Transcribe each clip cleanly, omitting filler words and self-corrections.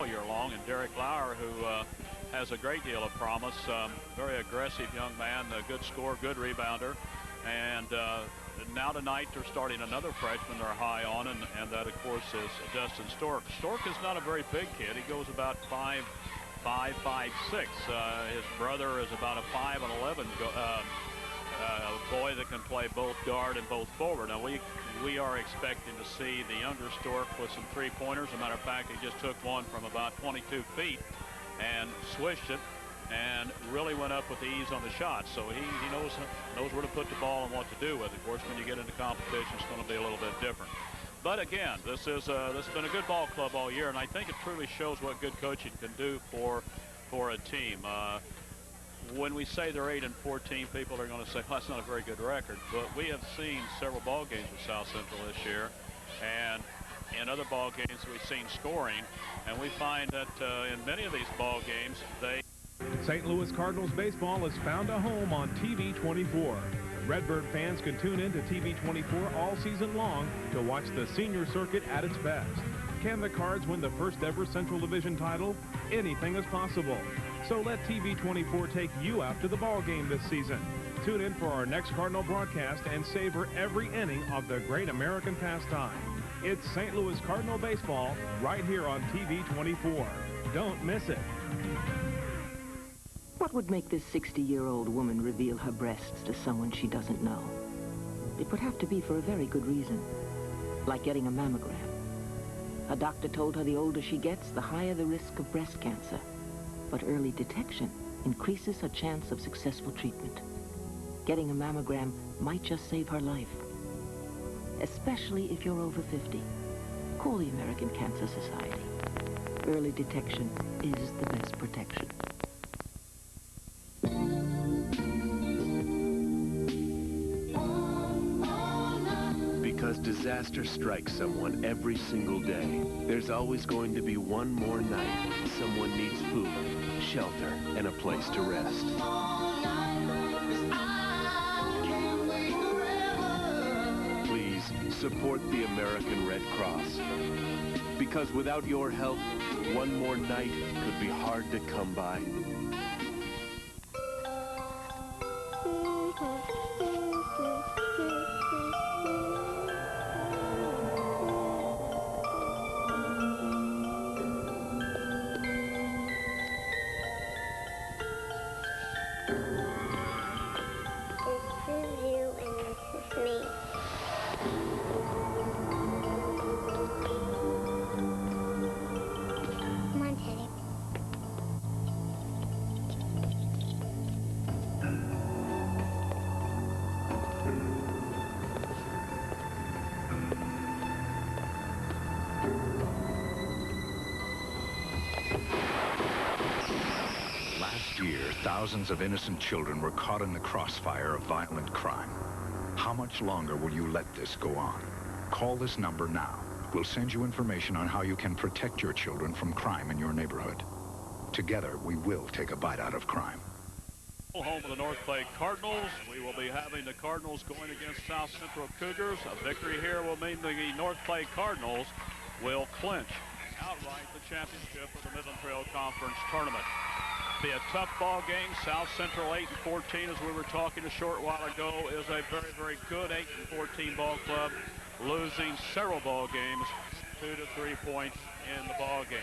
year long, and Derek Lauer, who has a great deal of promise. Very aggressive young man, a good scorer, good rebounder. And now tonight they're starting another freshman they're high on, and that, of course, is Dustin Stork. Stork is not a very big kid. He goes about 5'5", 5'6". His brother is about a 5'11" boy that can play both guard and both forward. Now we are expecting to see the younger Stork with some three-pointers. As a matter of fact, he just took one from about 22 feet and swished it and really went up with ease on the shot. So he knows where to put the ball and what to do with it. Of course, when you get into competition, it's going to be a little bit different. But again, this has been a good ball club all year, and I think it truly shows what good coaching can do for a team. When we say they're 8-14, people are going to say, well, that's not a very good record. But we have seen several ball games with South Central this year, and in other ball games we've seen scoring, and we find that in many of these ball games St. Louis Cardinals baseball has found a home on TV 24. Redbird fans can tune in to TV 24 all season long to watch the senior circuit at its best. Can the Cards win the first ever Central Division title? Anything is possible. So let TV 24 take you out to the ball game this season. Tune in for our next Cardinal broadcast and savor every inning of the great American pastime. It's St. Louis Cardinal baseball right here on TV 24. Don't miss it. What would make this 60-year-old woman reveal her breasts to someone she doesn't know? It would have to be for a very good reason, like getting a mammogram. A doctor told her the older she gets, the higher the risk of breast cancer. But early detection increases her chance of successful treatment. Getting a mammogram might just save her life, especially if you're over 50. Call the American Cancer Society. Early detection is the best protection. Because disaster strikes someone every single day, there's always going to be one more night someone needs food, shelter, and a place to rest. Please support the American Red Cross. Because without your help, one more night could be hard to come by. Thousands of innocent children were caught in the crossfire of violent crime. How much longer will you let this go on? Call this number now. We'll send you information on how you can protect your children from crime in your neighborhood. Together, we will take a bite out of crime. Home of the North Clay Cardinals. We will be having the Cardinals going against South Central Cougars. A victory here will mean the North Clay Cardinals will clinch outright the championship of the Midland Trail Conference Tournament. Be a tough ball game. South Central 8-14, as we were talking a short while ago, is a very, very good 8-14 ball club, losing several ball games, 2 to 3 points in the ball game.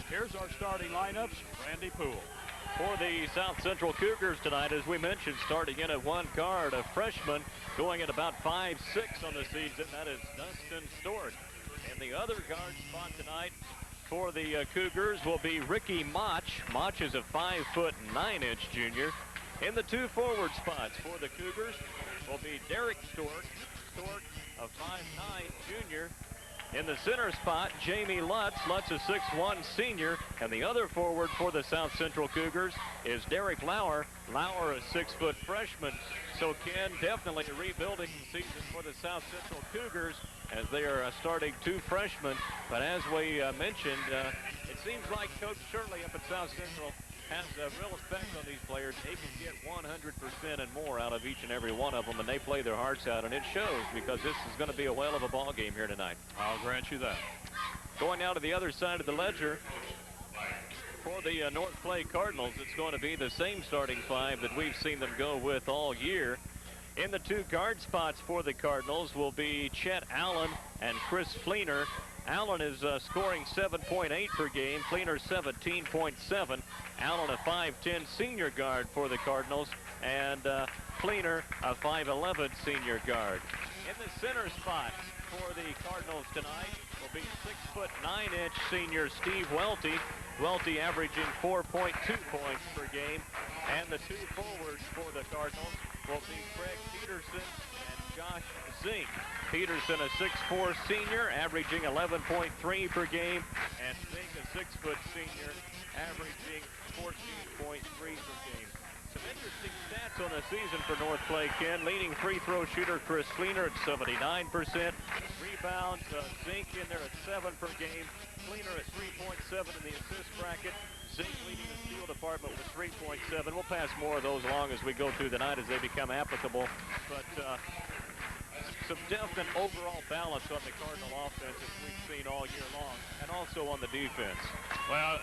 Here's our starting lineups. Randy Poole. For the South Central Cougars tonight, as we mentioned, starting in at one guard, a freshman going at about 5'6" on the season. That is Dustin Stork. And the other guard spot tonight for the Cougars will be Ricky Mach. Mach is a 5'9" junior. In the two forward spots for the Cougars will be Derek Stork. Stork, a 5'9" junior. In the center spot, Jamie Lutz. Lutz is 6'1" senior. And the other forward for the South Central Cougars is Derek Lauer. Lauer, a 6-foot freshman. So, Ken, definitely a rebuilding season for the South Central Cougars as they are starting two freshmen. But as we mentioned, it seems like Coach Shirley up at South Central has a real effect on these players. They can get 100% and more out of each and every one of them, and they play their hearts out, and it shows because this is going to be a whale of a ball game here tonight. I'll grant you that. Going out to the other side of the ledger for the North Clay Cardinals, it's going to be the same starting five that we've seen them go with all year. In the 2 guard spots for the Cardinals will be Chet Allen and Chris Fleener. Allen is scoring 7.8 per game, Fleener 17.7. Allen a 5'10 senior guard for the Cardinals, and Fleener a 5'11 senior guard. In the center spots for the Cardinals tonight will be 6'9" senior Steve Welty. Welty averaging 4.2 points per game. And the 2 forwards for the Cardinals will be Craig Peterson and Josh Zink. Peterson a 6'4 senior averaging 11.3 per game, and Zink a 6-foot senior averaging 14.3 per game. Some interesting stats on the season for North Clay, Ken. Leading free throw shooter Chris Fleener at 79%. Rebounds, Zink in there at 7 per game. Fleener at 3.7 in the assist bracket. Zink leading the steal department with 3.7. We'll pass more of those along as we go through the night as they become applicable. But some definite overall balance on the Cardinal offense as we've seen all year long, and also on the defense. Well,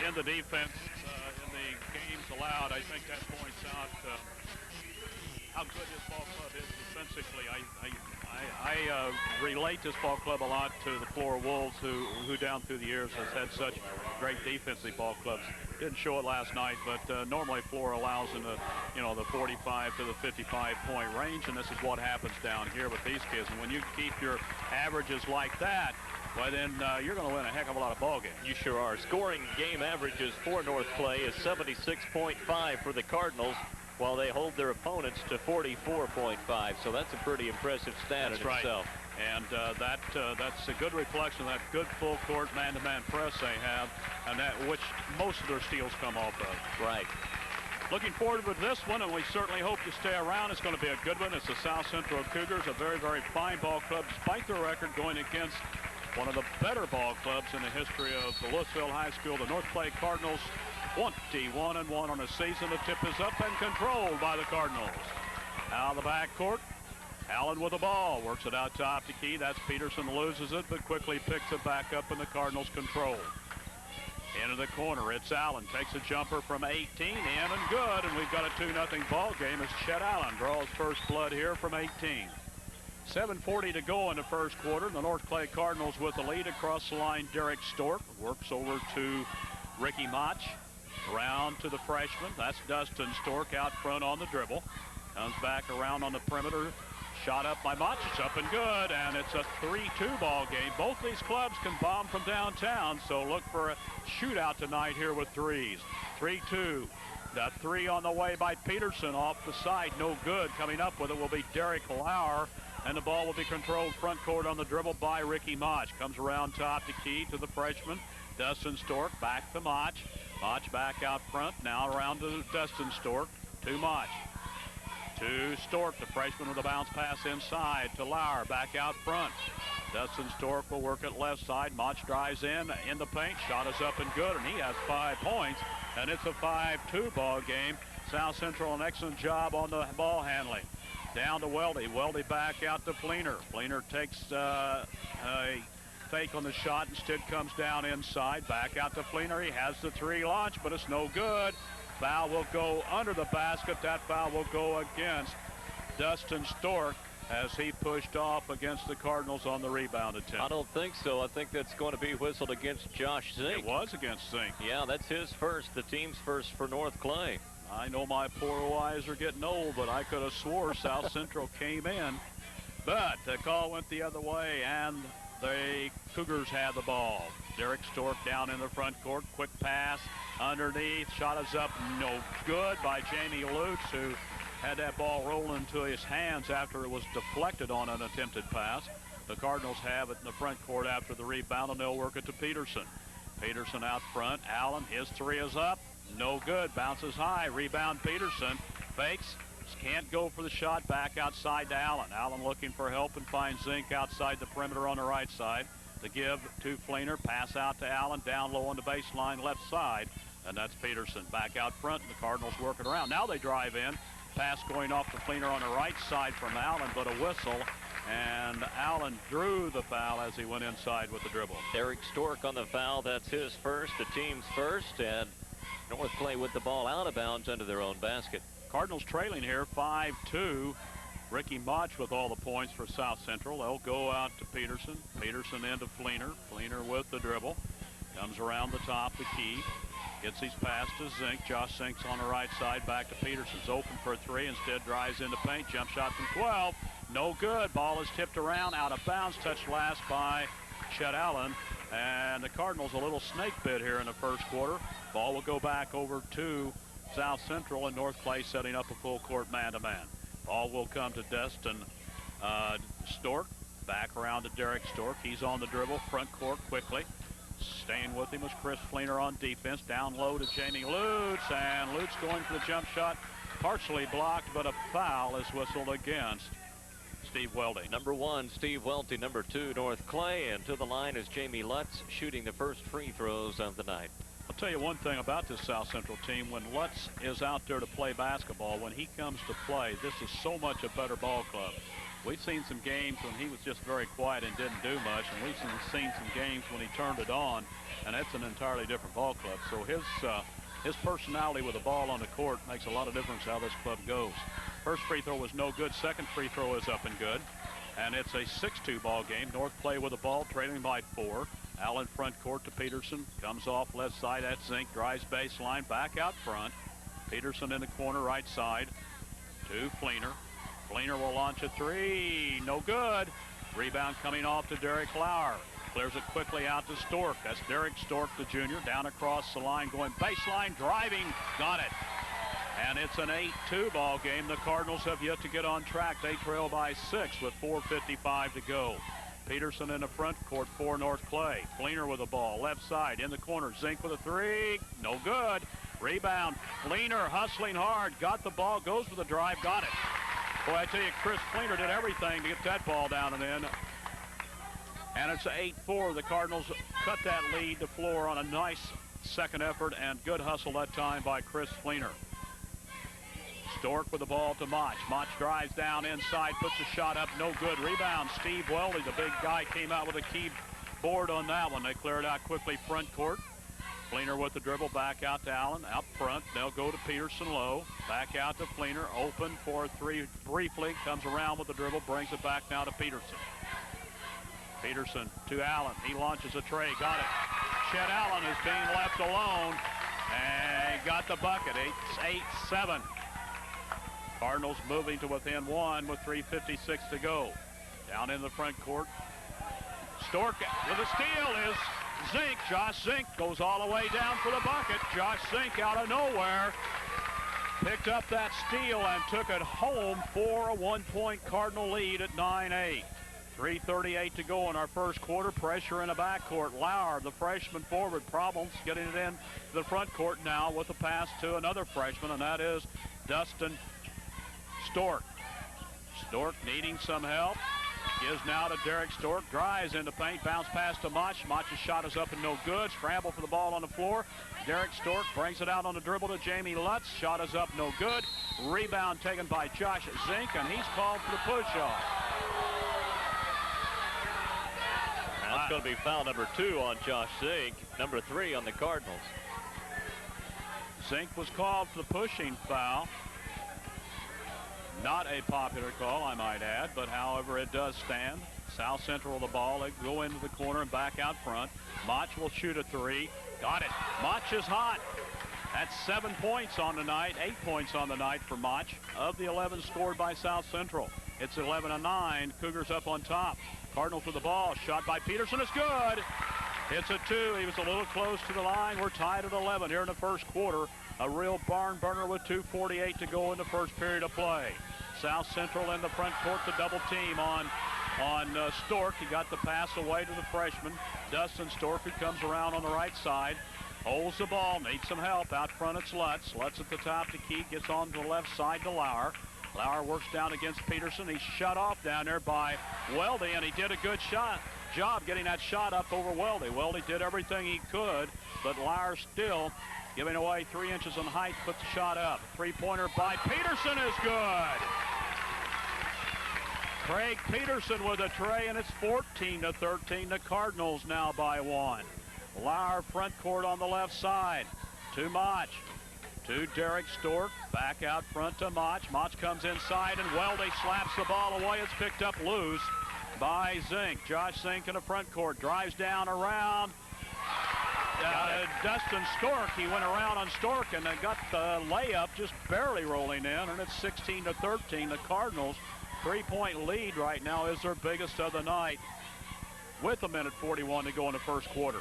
in the defense, in the games allowed, I think that points out how good this ball club is defensively. I relate this ball club a lot to the Flora Wolves, who down through the years has had such great defensive ball clubs. Didn't show it last night, but normally Flora allows in the, the 45 to the 55-point range, and this is what happens down here with these kids. And when you keep your averages like that, well, then you're going to win a heck of a lot of ball games. You sure are. Scoring game averages for North Clay is 76.5 for the Cardinals, while they hold their opponents to 44.5. So that's a pretty impressive stat in itself. And that's a good reflection of that good full court man-to-man press they have, and that which most of their steals come off of. Right. Looking forward to this one, and we certainly hope to stay around. It's going to be a good one. It's the South Central Cougars, a very, very fine ball club, despite their record going against one of the better ball clubs in the history of the Louisville High School, the North Clay Cardinals. 21-1 on the season. The tip is up and controlled by the Cardinals. Now the backcourt. Allen with the ball. Works it out top to Key. That's Peterson, loses it, but quickly picks it back up in the Cardinals' control. Into the corner. It's Allen. Takes a jumper from 18. In and good. And we've got a 2-0 ball game as Chet Allen draws first blood here from 18. 7:40 to go in the first quarter. The North Clay Cardinals with the lead. Across the line, Derek Stork works over to Ricky Mach. Around to the freshman. That's Dustin Stork out front on the dribble. Comes back around on the perimeter. Shot up by Mach. It's up and good. And it's a 3-2 ball game. Both these clubs can bomb from downtown. So look for a shootout tonight here with threes. 3-2. The 3 on the way by Peterson off the side. No good. Coming up with it will be Derek Lauer. And the ball will be controlled front court on the dribble by Ricky Mach. Comes around top to Key to the freshman. Dustin Stork back to Mach. Mach back out front. Now around to Dustin Stork. To Mach. To Stork, the freshman with a bounce pass inside to Lauer. Back out front. Dustin Stork will work it left side. Mach drives in the paint. Shot is up and good, and he has 5 points. And it's a 5-2 ball game. South Central, an excellent job on the ball handling. Down to Weldy. Weldy back out to Fleener. Fleener takes a fake on the shot, instead comes down inside. Back out to Fleener. He has the 3 launch, but it's no good. Foul will go under the basket. That foul will go against Dustin Stork as he pushed off against the Cardinals on the rebound attempt. I don't think so. I think that's going to be whistled against Josh Zink. It was against Zink. Yeah, that's his first, the team's first for North Clay. I know my poor eyes are getting old, but I could have swore South Central came in. But the call went the other way, and the Cougars had the ball. Derek Stork down in the front court. Quick pass underneath. Shot is up. No good by Jamie Lutz, who had that ball roll into his hands after it was deflected on an attempted pass. The Cardinals have it in the front court after the rebound, and they'll work it to Peterson. Peterson out front. Allen, his 3 is up. No good. Bounces high. Rebound Peterson. Fakes. Can't go for the shot. Back outside to Allen. Allen looking for help and finds Zink outside the perimeter on the right side. The give to Fleener. Pass out to Allen. Down low on the baseline left side. And that's Peterson. Back out front. And the Cardinals working around. Now they drive in. Pass going off to Fleener on the right side from Allen, but a whistle. And Allen drew the foul as he went inside with the dribble. Derek Stork on the foul. That's his first, the team's first. And North Clay with the ball out of bounds under their own basket. Cardinals trailing here 5-2. Ricky Motch with all the points for South Central. They'll go out to Peterson. Peterson into Fleener. Fleener with the dribble. Comes around the top, the key. Gets his pass to Zink. Josh Zink's on the right side. Back to Peterson's open for 3. Instead drives into paint. Jump shot from 12. No good. Ball is tipped around. Out of bounds. Touched last by Chet Allen. And the Cardinals a little snake bit here in the first quarter. Ball will go back over to South Central, and North Clay setting up a full court man-to-man. Ball will come to Destin Stork. Back around to Derek Stork. He's on the dribble. Front court quickly. Staying with him was Chris Fleener on defense. Down low to Jamie Lutz. And Lutz going for the jump shot. Partially blocked, but a foul is whistled against Steve Welty. Number 1, Steve Welty. Number 2, North Clay. And to the line is Jamie Lutz shooting the first free throws of the night. I'll tell you one thing about this South Central team. When Lutz is out there to play basketball, when he comes to play, this is so much a better ball club. We've seen some games when he was just very quiet and didn't do much, and we've seen some games when he turned it on, and it's an entirely different ball club. So his personality with the ball on the court makes a lot of difference how this club goes. First free throw was no good. Second free throw is up and good. And it's a 6-2 ball game. North Clay with the ball, trailing by 4. Allen front court to Peterson. Comes off left side at Zink. Drives baseline. Back out front. Peterson in the corner right side to Fleener. Fleener will launch a 3. No good. Rebound coming off to Derek Lauer. Clears it quickly out to Stork. That's Derek Stork, the junior. Down across the line, going baseline, driving. Got it. And it's an 8-2 ball game. The Cardinals have yet to get on track. They trail by 6 with 4:55 to go. Peterson in the front court for North Clay. Fleener with the ball, left side, in the corner. Zink with a 3. No good. Rebound. Fleener hustling hard. Got the ball, goes for the drive, got it. Boy, I tell you, Chris Fleener did everything to get that ball down and in. And it's 8-4. The Cardinals cut that lead to floor on a nice second effort and good hustle that time by Chris Fleener. Stork with the ball to Motch. Motch drives down inside, puts a shot up, no good. Rebound, Steve Welty, the big guy, came out with a key board on that one. They clear it out quickly front court. Fleener with the dribble, back out to Allen, out front. They'll go to Peterson low. Back out to Fleener, open for 3 briefly. Comes around with the dribble, brings it back now to Peterson. Peterson to Allen. He launches a tray, got it. Chet Allen is being left alone and got the bucket. It's 8-7. Cardinals moving to within 1 with 3:56 to go. Down in the front court. Stork with a steal is Zink. Josh Zink goes all the way down for the bucket. Josh Zink out of nowhere picked up that steal and took it home for a 1-point Cardinal lead at 9-8. 3:38 to go in our first quarter. Pressure in the backcourt. Lauer, the freshman forward, problems getting it in the front court now with a pass to another freshman, and that is Dustin Stork. Stork needing some help. Gives now to Derek Stork. Drives into paint. Bounce pass to Motch. Motch's shot is up and no good. Scramble for the ball on the floor. Derek Stork brings it out on the dribble to Jamie Lutz. Shot is up, no good. Rebound taken by Josh Zink, and he's called for the push-off. That's going to be foul number 2 on Josh Zink. Number 3 on the Cardinals. Zink was called for the pushing foul. Not a popular call, I might add, but however, it does stand. South Central of the ball. They go into the corner and back out front. Motch will shoot a 3. Got it. Motch is hot. That's 7 points on the night, 8 points on the night for Motch. Of the 11 scored by South Central, it's 11-9. Cougars up on top. Cardinals with the ball. Shot by Peterson is good. It's a 2. He was a little close to the line. We're tied at 11 here in the first quarter. A real barn burner with 2:48 to go in the first period of play. South Central in the front court to double team on Stork. He got the pass away to the freshman. Dustin Stork, who comes around on the right side, holds the ball, needs some help. Out front it's Lutz. Lutz at the top to Key, gets on to the left side to Lauer. Lauer works down against Peterson. He's shut off down there by Weldy, and he did a good job getting that shot up over Weldy. Weldy did everything he could, but Lauer still giving away 3 inches in height, puts the shot up. 3-pointer by Peterson is good. Craig Peterson with a tray, and it's 14-13. The Cardinals now by 1. Lauer front court on the left side. To Mach. To Derek Stork. Back out front to Mach. Mach comes inside, and Weldy slaps the ball away. It's picked up loose by Zink. Josh Zink in the front court. Drives down around. Dustin Stork. He went around on Stork and got the layup just barely rolling in, and it's 16-13. The Cardinals' 3-point lead right now is their biggest of the night with 1:41 to go in the first quarter.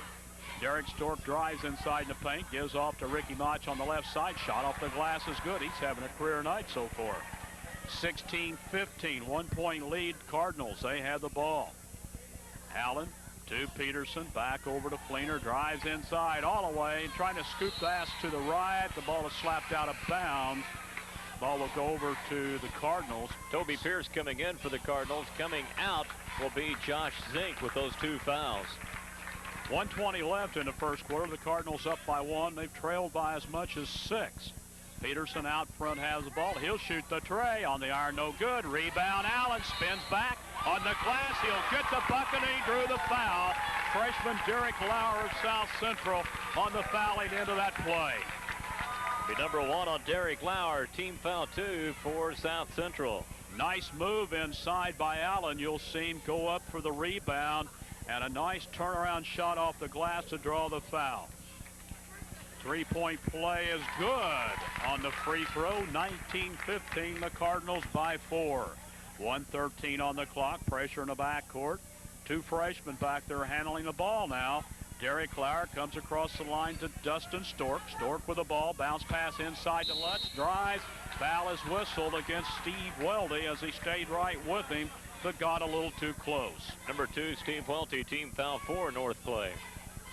Derek Stork drives inside the paint, gives off to Ricky Mach on the left side. Shot off the glass is good. He's having a career night so far. 16-15, 1-point lead Cardinals. They have the ball. Allen to Peterson, back over to Fleener, drives inside all the way, trying to scoop the ass to the right. The ball is slapped out of bounds. Ball will go over to the Cardinals. Toby Pierce coming in for the Cardinals. Coming out will be Josh Zink with those 2 fouls. 1:20 left in the first quarter. The Cardinals up by 1. They've trailed by as much as 6. Peterson out front has the ball. He'll shoot the tray on the iron, no good. Rebound, Allen spins back on the glass. He'll get the bucket, and he drew the foul. Freshman Derek Lauer of South Central on the fouling into that play. Be number 1 on Derek Lauer. Team foul 2 for South Central. Nice move inside by Allen. You'll see him go up for the rebound, and a nice turnaround shot off the glass to draw the foul. 3-point play is good on the free throw. 19-15, the Cardinals by 4. 1:13 on the clock. Pressure in the backcourt. 2 freshmen back there handling the ball now. Derek Lauer comes across the line to Dustin Stork. Stork with the ball. Bounce pass inside to Lutz. Drives. Foul is whistled against Steve Weldy as he stayed right with him, but got a little too close. Number 2, Steve Welty, team foul 4, North play.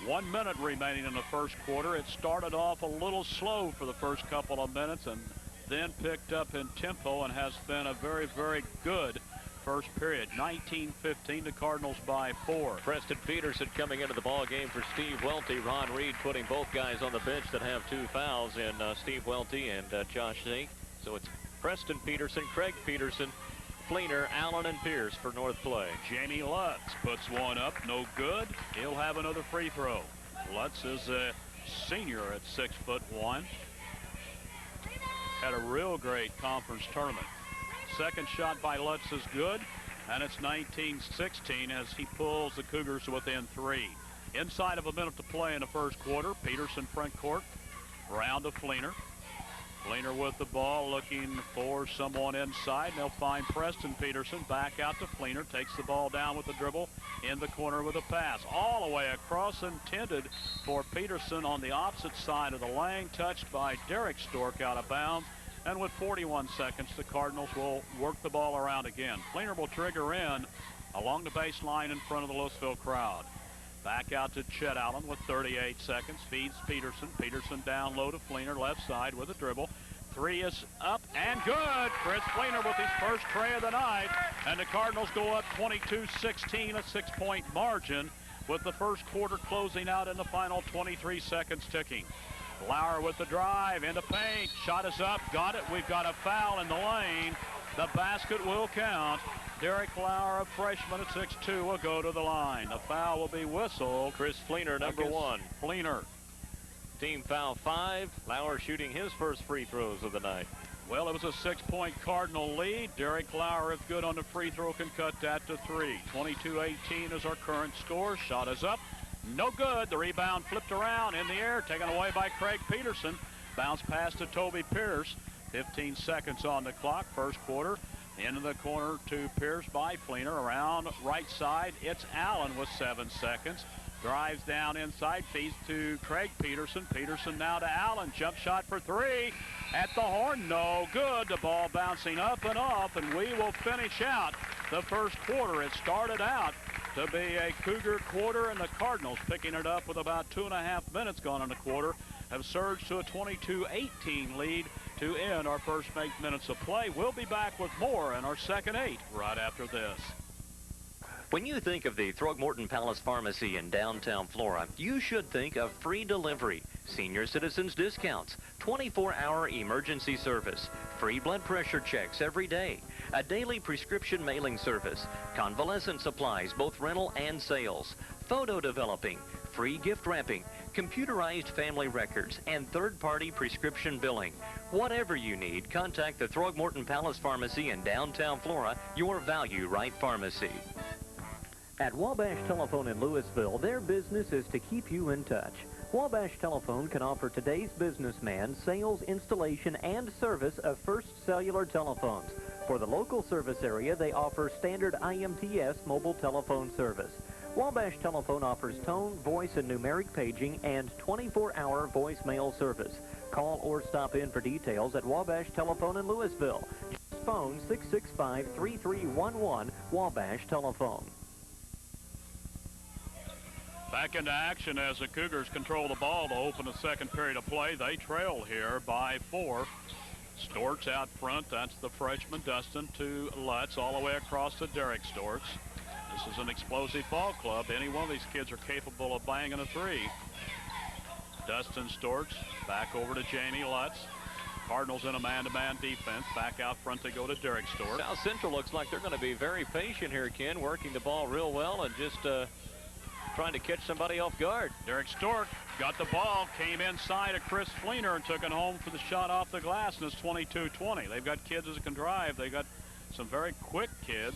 1 minute remaining in the first quarter. It started off a little slow for the first couple of minutes and then picked up in tempo and has been a very, very good first period. 19-15, the Cardinals by 4. Preston Peterson coming into the ball game for Steve Welty. Ron Reed putting both guys on the bench that have 2 fouls in Steve Welty and Josh Zink. So it's Preston Peterson, Craig Peterson, Fleener, Allen, and Pierce for North play. Jamie Lutz puts one up, no good. He'll have another free throw. Lutz is a senior at 6'1". Had a real great conference tournament. Second shot by Lutz is good, and it's 19-16 as he pulls the Cougars within 3. Inside of a minute to play in the first quarter. Peterson front court, round to Fleener. Fleener with the ball, looking for someone inside. They'll find Preston Peterson. Back out to Fleener. Takes the ball down with the dribble in the corner with a pass. All the way across, intended for Peterson on the opposite side of the lane. Touched by Derek Stork out of bounds. And with 41 seconds, the Cardinals will work the ball around again. Fleener will trigger in along the baseline in front of the Louisville crowd. Back out to Chet Allen with 38 seconds. Feeds Peterson. Peterson down low to Fleener, left side with a dribble. 3 is up and good. Chris Fleener with his first tray of the night. And the Cardinals go up 22-16, a 6-point margin, with the first quarter closing out in the final 23 seconds ticking. Lauer with the drive into paint. Shot is up. Got it. We've got a foul in the lane. The basket will count. Derek Lauer, a freshman at 6'2", will go to the line. The foul will be whistled. Chris Fleener, number 1. Fleener. Team foul 5. Lauer shooting his first free throws of the night. Well, it was a 6-point Cardinal lead. Derek Lauer, if good on the free throw, can cut that to 3. 22-18 is our current score. Shot is up. No good. The rebound flipped around in the air, taken away by Craig Peterson. Bounce pass to Toby Pierce. 15 seconds on the clock, first quarter. Into the corner to Pierce by Fleener. Around right side, it's Allen with 7 seconds. Drives down inside, feeds to Craig Peterson. Peterson now to Allen. Jump shot for 3. At the horn, no good. The ball bouncing up and off, and we will finish out the first quarter. It started out to be a Cougar quarter, and the Cardinals picking it up with about 2.5 minutes gone in the quarter have surged to a 22-18 lead to end our first 8 minutes of play. We'll be back with more in our second 8 right after this. When you think of the Throgmorton Palace Pharmacy in downtown Flora, you should think of free delivery, senior citizens discounts, 24-hour emergency service, free blood pressure checks every day, a daily prescription mailing service, convalescent supplies, both rental and sales, photo developing, free gift wrapping, computerized family records, and third-party prescription billing. Whatever you need, contact the Throgmorton Palace Pharmacy in downtown Flora, your Value Right Pharmacy. At Wabash Telephone in Louisville, their business is to keep you in touch. Wabash Telephone can offer today's businessman sales, installation, and service of First Cellular telephones. For the local service area, they offer standard IMTS mobile telephone service. Wabash Telephone offers tone, voice, and numeric paging and 24-hour voicemail service. Call or stop in for details at Wabash Telephone in Louisville. Just phone 665-3311 Wabash Telephone. Back into action as the Cougars control the ball to open the second period of play. They trail here by 4. Storks out front. That's the freshman Dustin to Lutz all the way across to Derek Storks. This is an explosive ball club. Any one of these kids are capable of banging a 3. Dustin Storks back over to Jamie Lutz. Cardinals in a man-to-man defense. Back out front they go to Derek Storks. South Central looks like they're going to be very patient here, Ken, working the ball real well and just trying to catch somebody off guard. Derek Stork got the ball, came inside of Chris Fleener and took it home for the shot off the glass, and it's 22-20. They've got kids that can drive. They got some very quick kids,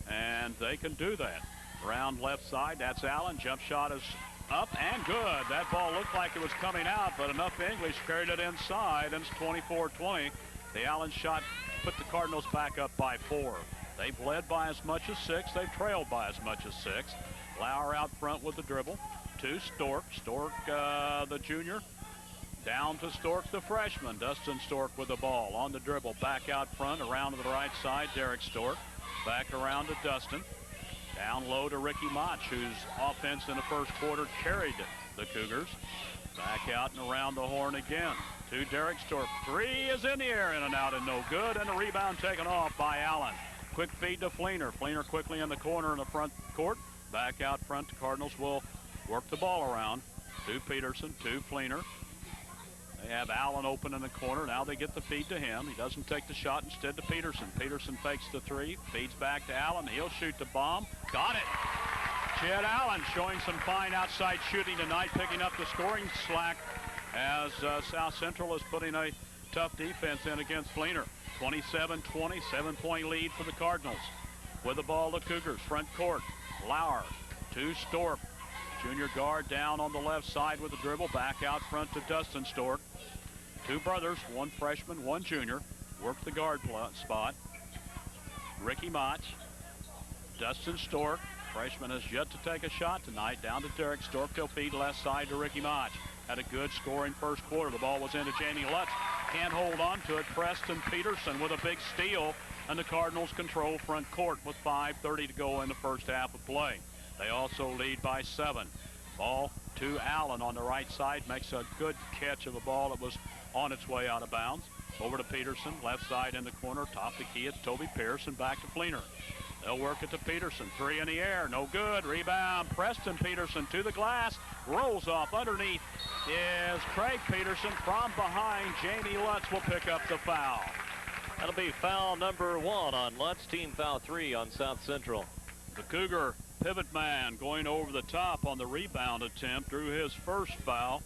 and they can do that. Around left side, that's Allen. Jump shot is up and good. That ball looked like it was coming out, but enough English carried it inside, and it's 24-20. The Allen shot put the Cardinals back up by 4. They've led by as much as 6. They've trailed by as much as 6. Lauer out front with the dribble to Stork. Stork, the junior, down to Stork, the freshman. Dustin Stork with the ball on the dribble. Back out front, around to the right side. Derek Stork. Back around to Dustin. Down low to Ricky Mach, whose offense in the first quarter carried the Cougars. Back out and around the horn again to Derek Stork. 3 is in the air, in and out, and no good. And the rebound taken off by Allen. Quick feed to Fleener. Fleener quickly in the corner in the front court. Back out front, the Cardinals will work the ball around to Peterson, to Fleener. They have Allen open in the corner. Now they get the feed to him. He doesn't take the shot, instead to Peterson. Peterson fakes the 3, feeds back to Allen. He'll shoot the bomb. Got it. Jed Allen showing some fine outside shooting tonight, picking up the scoring slack as South Central is putting a tough defense in against Fleener. 27-20, 7-point lead for the Cardinals. With the ball, the Cougars, front court. Lauer to Stork. Junior guard down on the left side with the dribble. Back out front to Dustin Stork. 2 brothers, 1 freshman, 1 junior. Work the guard spot. Ricky Mach. Dustin Stork. Freshman has yet to take a shot tonight. Down to Derek Stork. He'll feed left side to Ricky Mach. Had a good scoring first quarter. The ball was into Jamie Lutz. Can't hold on to it. Preston Peterson with a big steal. And the Cardinals control front court with 5:30 to go in the first half of play. They also lead by 7. Ball to Allen on the right side. Makes a good catch of a ball that was on its way out of bounds. Over to Peterson, left side in the corner. Top the key, it's Toby Pierce, and back to Fleener. They'll work it to Peterson. 3 in the air, no good. Rebound, Preston Peterson to the glass. Rolls off underneath is Craig Peterson. From behind, Jamie Lutz will pick up the foul. That'll be foul number 1 on Lutz. Team foul 3 on South Central. The Cougar pivot man going over the top on the rebound attempt drew his first foul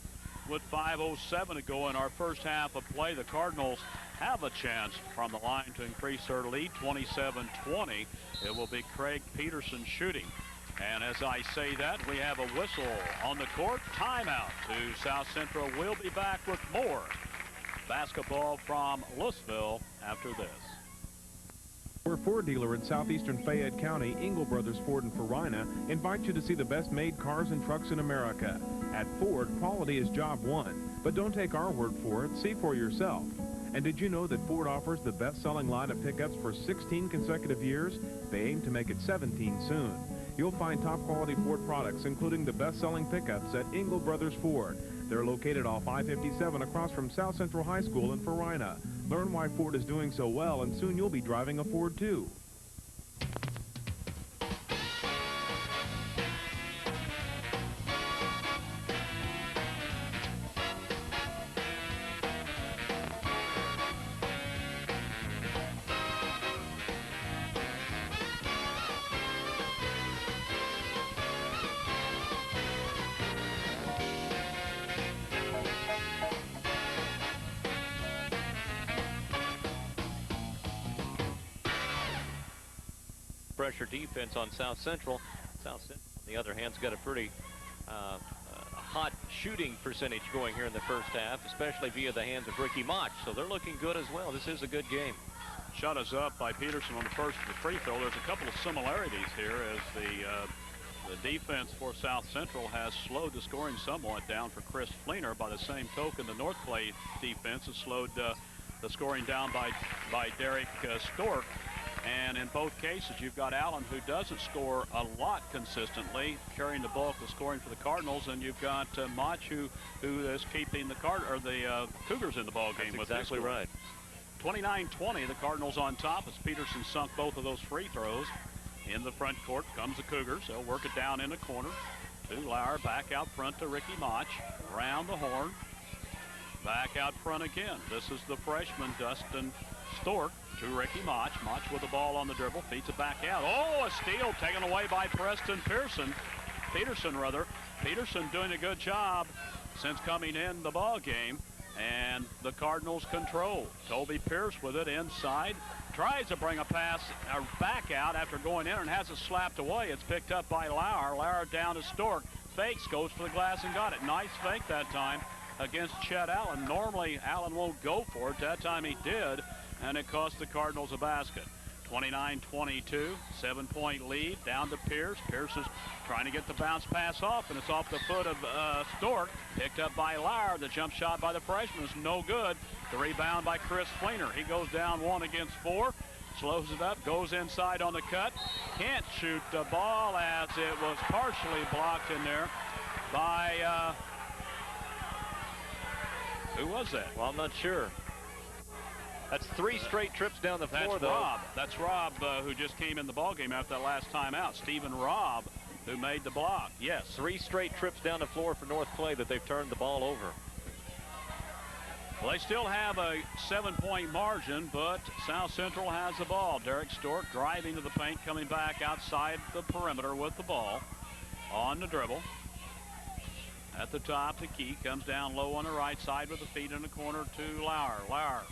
with 5:07 to go in our first half of play. The Cardinals have a chance from the line to increase their lead, 27-20. It will be Craig Peterson shooting. And as I say that, we have a whistle on the court. Timeout to South Central. We'll be back with more basketball from Louisville after this. Our Ford dealer in southeastern Fayette County, Engel Brothers Ford in Farina, invites you to see the best made cars and trucks in America. At Ford, quality is job 1, but don't take our word for it, see for yourself. And did you know that Ford offers the best-selling line of pickups for 16 consecutive years? They aim to make it 17 soon. You'll find top-quality Ford products, including the best-selling pickups at Engel Brothers Ford. They're located off I-57 across from South Central High School in Farina. Learn why Ford is doing so well, and soon you'll be driving a Ford, too. pressure defense on South Central. South Central, on the other hand, has got a pretty hot shooting percentage going here in the first half, especially via the hands of Ricky Mach. So they're looking good as well. This is a good game. Shot is up by Peterson on the first of the free throw. There's a couple of similarities here as the defense for South Central has slowed the scoring somewhat down for Chris Fleener. By the same token, the North Clay defense has slowed the scoring down by Derek Stork. And in both cases, you've got Allen, who doesn't score a lot consistently, carrying the bulk of scoring for the Cardinals, and you've got Mach, who is keeping the Cougars in the ball game. That's exactly right. 29-20, the Cardinals on top as Peterson sunk both of those free throws. In the front court comes the Cougars. They'll work it down in the corner to Lauer, back out front to Ricky Mach, around the horn, back out front again. This is the freshman Dustin Stork to Ricky Mach. Mach with the ball on the dribble, feeds it back out. Oh, a steal taken away by Peterson doing a good job since coming in the ball game, and the Cardinals control. Toby Pierce with it inside, tries to bring a pass back out after going in and has it slapped away. It's picked up by Lauer. Lauer down to Stork, fakes, goes for the glass and got it. Nice fake that time against Chet Allen. Normally Allen won't go for it. That time he did, and it cost the Cardinals a basket. 29-22, 7-point lead down to Pierce. Pierce is trying to get the bounce pass off, and it's off the foot of Stork. Picked up by Lauer. The jump shot by the freshman is no good. The rebound by Chris Fleener. He goes down 1 against 4. Slows it up, goes inside on the cut. Can't shoot the ball as it was partially blocked in there by, who was that? Well, I'm not sure. That's 3 straight trips down the floor, though. Rob. That's Rob, who just came in the ballgame after that last time out. Stephen Robb, who made the block. Yes. 3 straight trips down the floor for North Clay that they've turned the ball over. Well, they still have a 7-point margin, but South Central has the ball. Derek Stork driving to the paint, coming back outside the perimeter with the ball on the dribble. At the top, the key comes down low on the right side with the feet in the corner to Lauer. Lauer.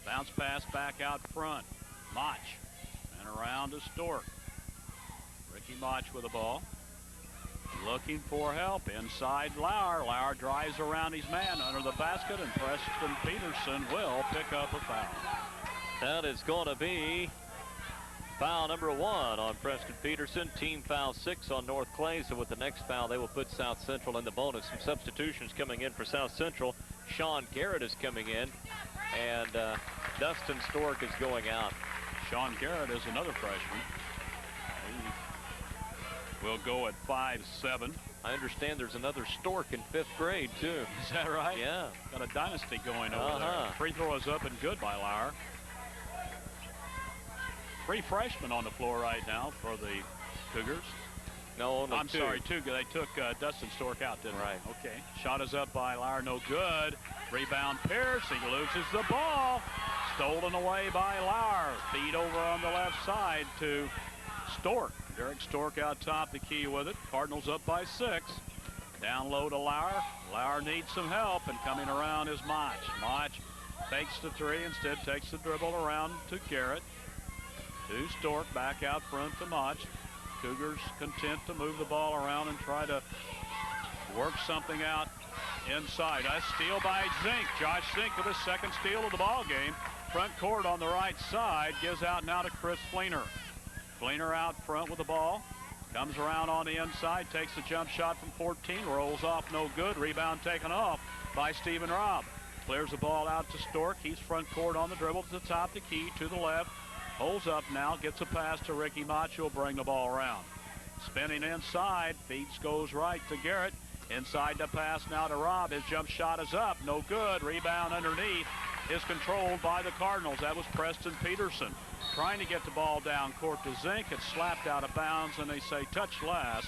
Bounce pass back out front. Mach. And around to Stork. Ricky Mach with the ball. Looking for help inside Lauer. Lauer drives around his man under the basket, and Preston Peterson will pick up a foul. That is going to be foul number 1 on Preston Peterson. Team foul 6 on North Clay. So with the next foul, they will put South Central in the bonus. Some substitutions coming in for South Central. Sean Garrett is coming in, and Dustin Stork is going out. Sean Garrett is another freshman. He will go at 5'7". I understand there's another Stork in 5th grade, too. Is that right? Yeah. Got a dynasty going over there. Free throw is up and good by Lauer. 3 freshmen on the floor right now for the Cougars. No, only 2. I'm sorry, 2. They took Dustin Stork out, didn't right. they? Okay. Shot is up by Lauer, no good. Rebound Pierce. He loses the ball. Stolen away by Lauer. Feed over on the left side to Stork. Derek Stork out top the key with it. Cardinals up by 6. Down low to Lauer. Lauer needs some help, and coming around is Mach. Mach takes the 3, instead takes the dribble around to Garrett. To Stork, back out front to Mach. Cougars content to move the ball around and try to work something out inside. A steal by Zink. Josh Zink with his 2nd steal of the ball game. Front court on the right side. Gives out now to Chris Fleener. Fleener out front with the ball. Comes around on the inside. Takes the jump shot from 14. Rolls off, no good. Rebound taken off by Stephen Robb. Clears the ball out to Stork. He's front court on the dribble to the top, the key to the left. Holds up now, gets a pass to Ricky Mach, who'll bring the ball around. Spinning inside, feeds goes right to Garrett. Inside the pass now to Robb. His jump shot is up, no good. Rebound underneath is controlled by the Cardinals. That was Preston Peterson trying to get the ball down court to Zink. It's slapped out of bounds, and they say touch last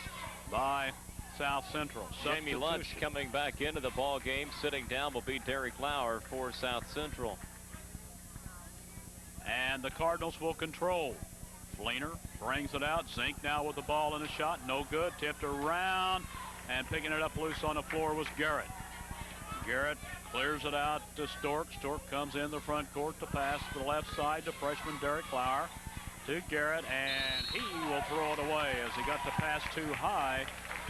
by South Central. Jamie Lutz coming back into the ball game. Sitting down will be Derek Lauer for South Central. And the Cardinals will control. Fleener brings it out. Zink now with the ball in the shot. No good. Tipped around. And picking it up loose on the floor was Garrett. Garrett clears it out to Stork. Stork comes in the front court to pass to the left side to freshman Derek Lauer. to Garrett, and he will throw it away as he got the pass too high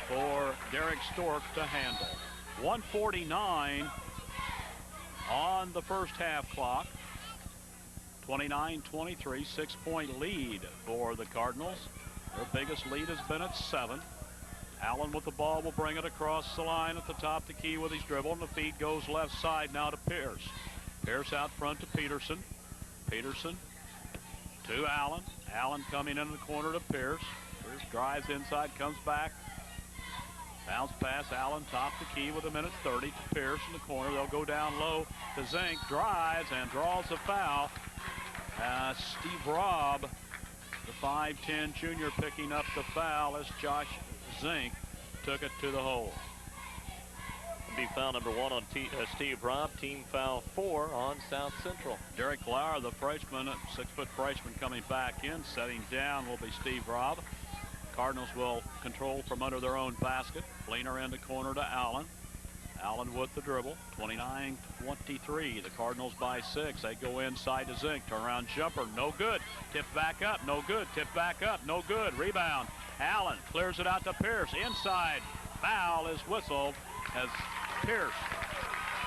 for Derek Stork to handle. 1:49 on the first half clock. 29-23, 6-point lead for the Cardinals. Their biggest lead has been at 7. Allen with the ball will bring it across the line at the top of the key with his dribble, and the feed goes left side now to Pierce. Pierce out front to Peterson. Peterson to Allen. Allen coming into the corner to Pierce. Pierce drives inside, comes back. Bounce pass, Allen top the key with 1:30 to Pierce in the corner. They'll go down low to Zink. Drives and draws a foul. Steve Robb, the 5'10 junior, picking up the foul as Josh Zink took it to the hole. Be foul number 1 on Steve Robb. Team foul 4 on South Central. Derek Lauer, the freshman, 6-foot freshman, coming back in. Setting down will be Steve Robb. Cardinals will control from under their own basket. Fleener in the corner to Allen. Allen with the dribble. 29-23. The Cardinals by 6. They go inside to Zink. Turnaround jumper. No good. Tip back up. No good. Tip back up. No good. Rebound. Allen clears it out to Pierce. Inside. Foul is whistled as Pierce,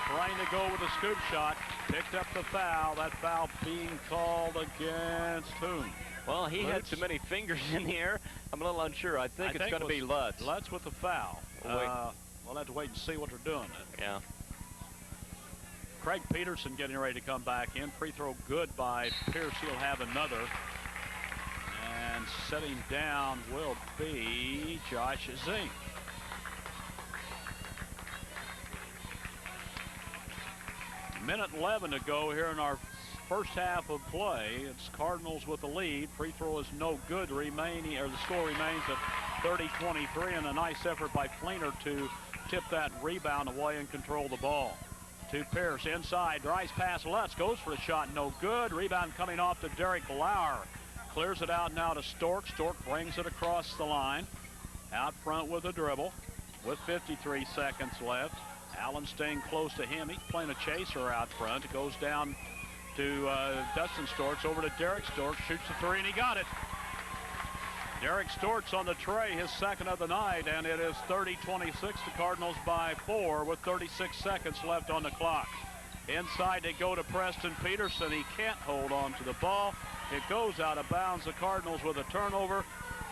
trying to go with a scoop shot, picked up the foul. That foul being called against whom? Well, he had too many fingers in the air. I'm a little unsure. I think it's going to be Lutz. Lutz with the foul. We'll have to wait and see what they're doing. Yeah. Craig Peterson getting ready to come back in. Free throw good by Pierce. He'll have another. And setting down will be Josh Zink. Minute 11 to go here in our first half of play. It's Cardinals with the lead. Free throw is no good. Remaining, or the score remains at 30-23, and a nice effort by Fleener to tip that rebound away and control the ball. To Pierce inside, drives past Lutz, goes for a shot, no good. Rebound coming off to Derek Lauer. Clears it out now to Stork. Stork brings it across the line. Out front with a dribble with 53 seconds left. Allen staying close to him. He's playing a chaser out front. It goes down to Dustin Storks, over to Derek Storks, shoots the 3, and he got it. Derek Storks on the tray, his second of the night, and it is 30-26, the Cardinals by 4 with 36 seconds left on the clock. Inside they go to Preston Peterson. He can't hold on to the ball. It goes out of bounds. The Cardinals with a turnover,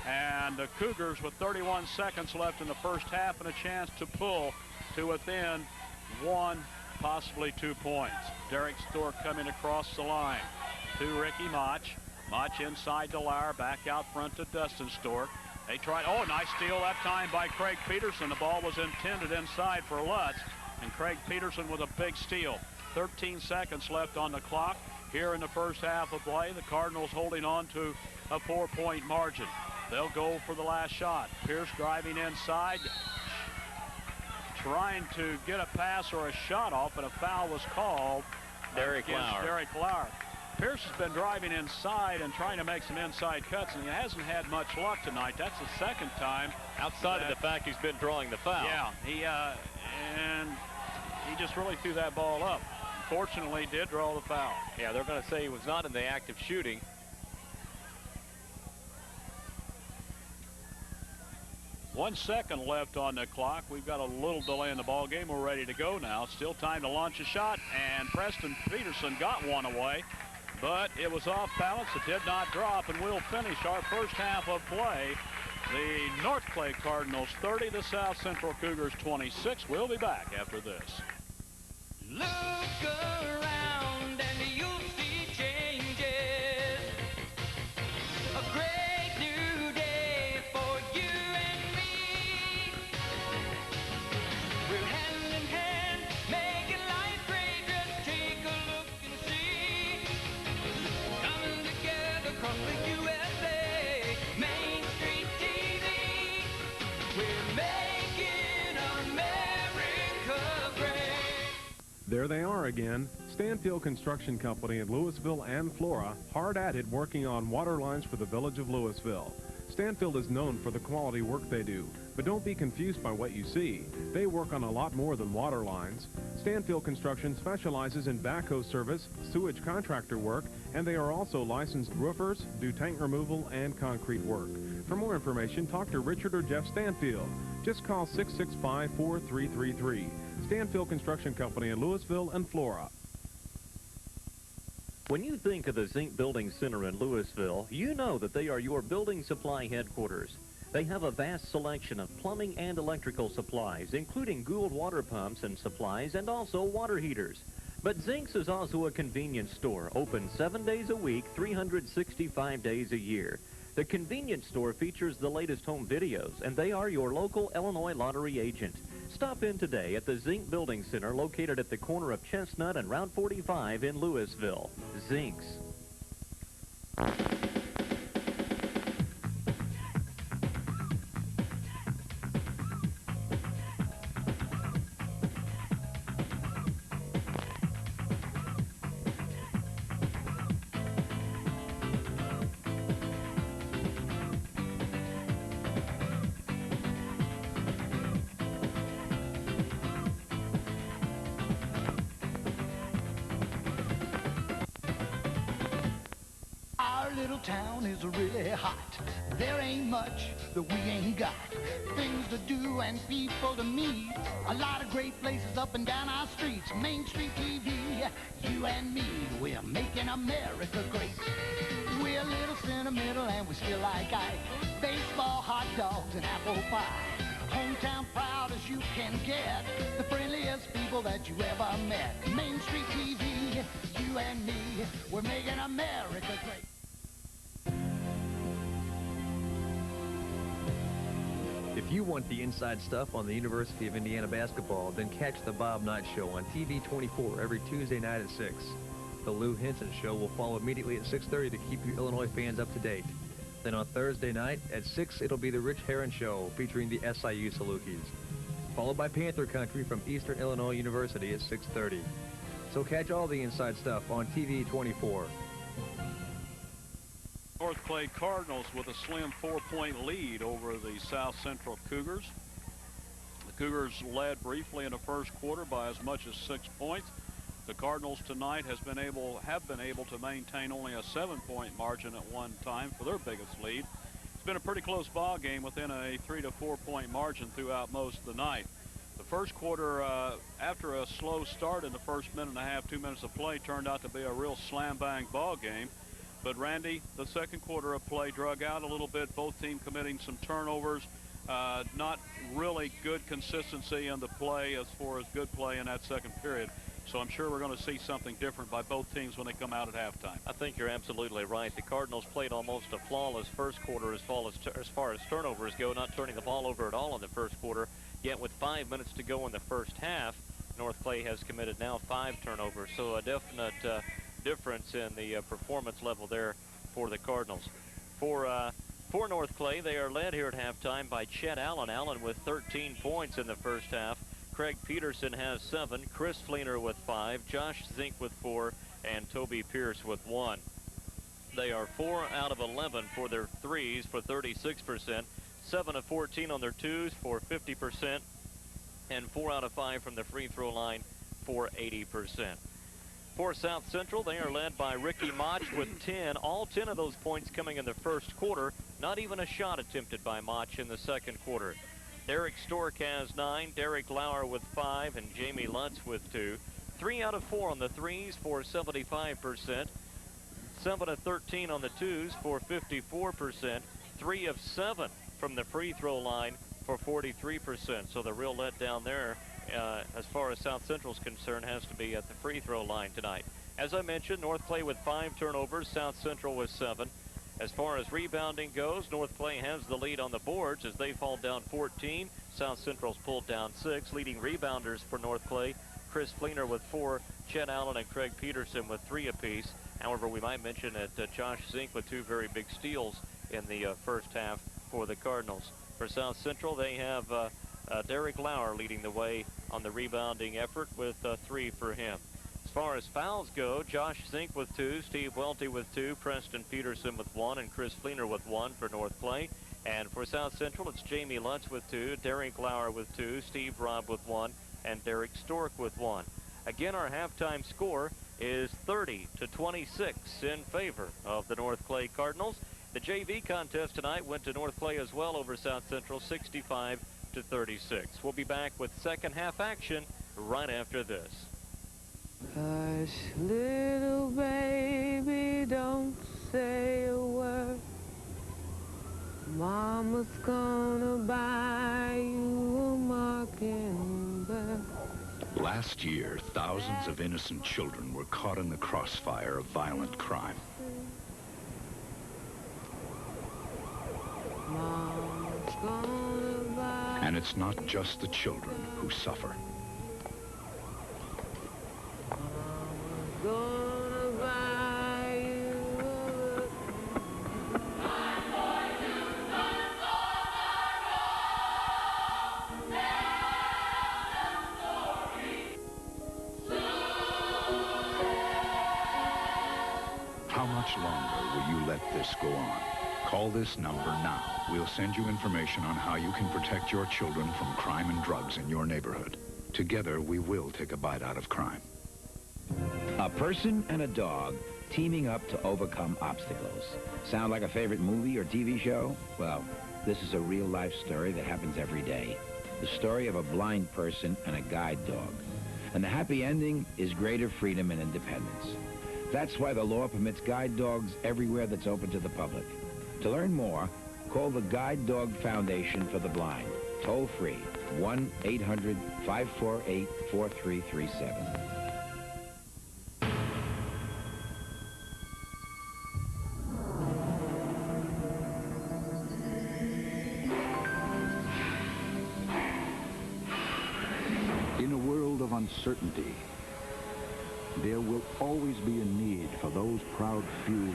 and the Cougars with 31 seconds left in the first half and a chance to pull to within 1, possibly 2 points. Derek Stork coming across the line to Ricky Mach. Mach inside to Lauer, back out front to Dustin Stork. They tried, nice steal that time by Craig Peterson. The ball was intended inside for Lutz, and Craig Peterson with a big steal. 13 seconds left on the clock here in the first half of play. The Cardinals holding on to a 4-point margin. They'll go for the last shot. Pierce driving inside, trying to get a pass or a shot off, and a foul was called against Derek Lauer. Pierce has been driving inside and trying to make some inside cuts, and he hasn't had much luck tonight. That's the second time. Outside of the fact he's been drawing the foul. Yeah, and he just really threw that ball up. Fortunately, did draw the foul. Yeah, they're going to say he was not in the act of shooting. One second left on the clock. We've got a little delay in the ball game. We're ready to go now. Still time to launch a shot, and Preston Peterson got one away, but it was off balance. It did not drop, and we'll finish our first half of play. The North Clay Cardinals 30, the South Central Cougars 26. We'll be back after this. Look around and you'll see changes. A great new day for you and me. We're hand in hand, making life great. Just take a look and see. Coming together across the USA. Main Street TV. We're making America great. There they are again. Stanfield Construction Company in Louisville and Flora, hard at it working on water lines for the village of Louisville. Stanfield is known for the quality work they do. But don't be confused by what you see. They work on a lot more than water lines. Stanfield Construction specializes in backhoe service, sewage contractor work, and they are also licensed roofers, do tank removal, and concrete work. For more information, talk to Richard or Jeff Stanfield. Just call 665-4333. Stanfield Construction Company in Louisville and Flora. When you think of the Zink Building Center in Louisville, you know that they are your building supply headquarters. They have a vast selection of plumbing and electrical supplies, including Gould water pumps and supplies, and also water heaters. But Zink's is also a convenience store, open 7 days a week, 365 days a year. The convenience store features the latest home videos, and they are your local Illinois lottery agent. Stop in today at the Zink Building Center, located at the corner of Chestnut and Route 45 in Louisville. Zink's. Little town is really hot. There ain't much that we ain't got. Things to do and people to meet. A lot of great places up and down our streets. Main Street TV, you and me, we're making America great. We're a little sentimental and we still like Ike. Baseball, hot dogs, and apple pie. Hometown proud as you can get. The friendliest people that you ever met. Main Street TV, you and me, we're making America great. If you want the inside stuff on the University of Indiana basketball, then catch the Bob Knight Show on TV 24 every Tuesday night at 6. The Lou Henson Show will follow immediately at 6:30 to keep you Illinois fans up to date. Then on Thursday night at 6, it'll be the Rich Herron Show featuring the SIU Salukis, followed by Panther Country from Eastern Illinois University at 6:30. So catch all the inside stuff on TV 24. North Clay Cardinals with a slim 4-point lead over the South Central Cougars. The Cougars led briefly in the first quarter by as much as 6 points. The Cardinals tonight have been able to maintain only a 7-point margin at one time for their biggest lead. It's been a pretty close ball game within a 3 to 4 point margin throughout most of the night. The first quarter, after a slow start in the first minute and a half, 2 minutes of play, turned out to be a real slam-bang ball game. But Randy, the second quarter of play drug out a little bit, both teams committing some turnovers. Not really good consistency in the play as far as good play in that second period. So I'm sure we're going to see something different by both teams when they come out at halftime. I think you're absolutely right. The Cardinals played almost a flawless first quarter as far as turnovers go, not turning the ball over at all in the first quarter. Yet with 5 minutes to go in the first half, North Clay has committed now 5 turnovers. So a definite difference in the performance level there for the Cardinals. For North Clay, they are led here at halftime by Chet Allen. Allen with 13 points in the first half. Craig Peterson has 7, Chris Fleener with 5, Josh Zink with 4, and Toby Pierce with 1. They are 4 out of 11 for their threes for 36%, 7 of 14 on their twos for 50%, and 4 out of 5 from the free throw line for 80%. For South Central, they are led by Ricky Mach with 10, all 10 of those points coming in the first quarter. Not even a shot attempted by Mach in the second quarter. Derek Stork has 9, Derek Lauer with 5, and Jamie Lutz with 2. 3 out of 4 on the threes for 75%. 7 of 13 on the twos for 54%. 3 of 7 from the free throw line for 43%. So the real letdown there, as far as South Central's concerned, has to be at the free throw line tonight. As I mentioned, North Clay with 5 turnovers, South Central with 7. As far as rebounding goes, North Clay has the lead on the boards as they fall down 14. South Central's pulled down 6. Leading rebounders for North Clay, Chris Fleener with 4, Chet Allen and Craig Peterson with 3 apiece. However, we might mention that Josh Zink with 2 very big steals in the first half for the Cardinals. For South Central, they have Derek Lauer leading the way on the rebounding effort with 3 for him. As far as fouls go, Josh Zink with 2, Steve Welty with 2, Preston Peterson with 1, and Chris Fleener with 1 for North Clay. And for South Central, it's Jamie Lutz with 2, Derek Lauer with 2, Steve Robb with 1, and Derek Stork with 1. Again, our halftime score is 30-26 in favor of the North Clay Cardinals. The JV contest tonight went to North Clay as well over South Central, 65-36. We'll be back with second half action right after this. Hush, little baby, don't say a word. Mama's gonna buy you a mockingbird. Last year, thousands of innocent children were caught in the crossfire of violent crime. Mama's gonna buy. And it's not just the children who suffer. Mama's gonna buy you How much longer will you let this go on? Call this number now. We'll send you information on how you can protect your children from crime and drugs in your neighborhood. Together, we will take a bite out of crime. A person and a dog teaming up to overcome obstacles. Sound like a favorite movie or TV show? Well, this is a real-life story that happens every day. The story of a blind person and a guide dog. And the happy ending is greater freedom and independence. That's why the law permits guide dogs everywhere that's open to the public. To learn more, call the Guide Dog Foundation for the Blind. Toll free, 1-800-548-4337. In a world of uncertainty, there will always be a need for those proud few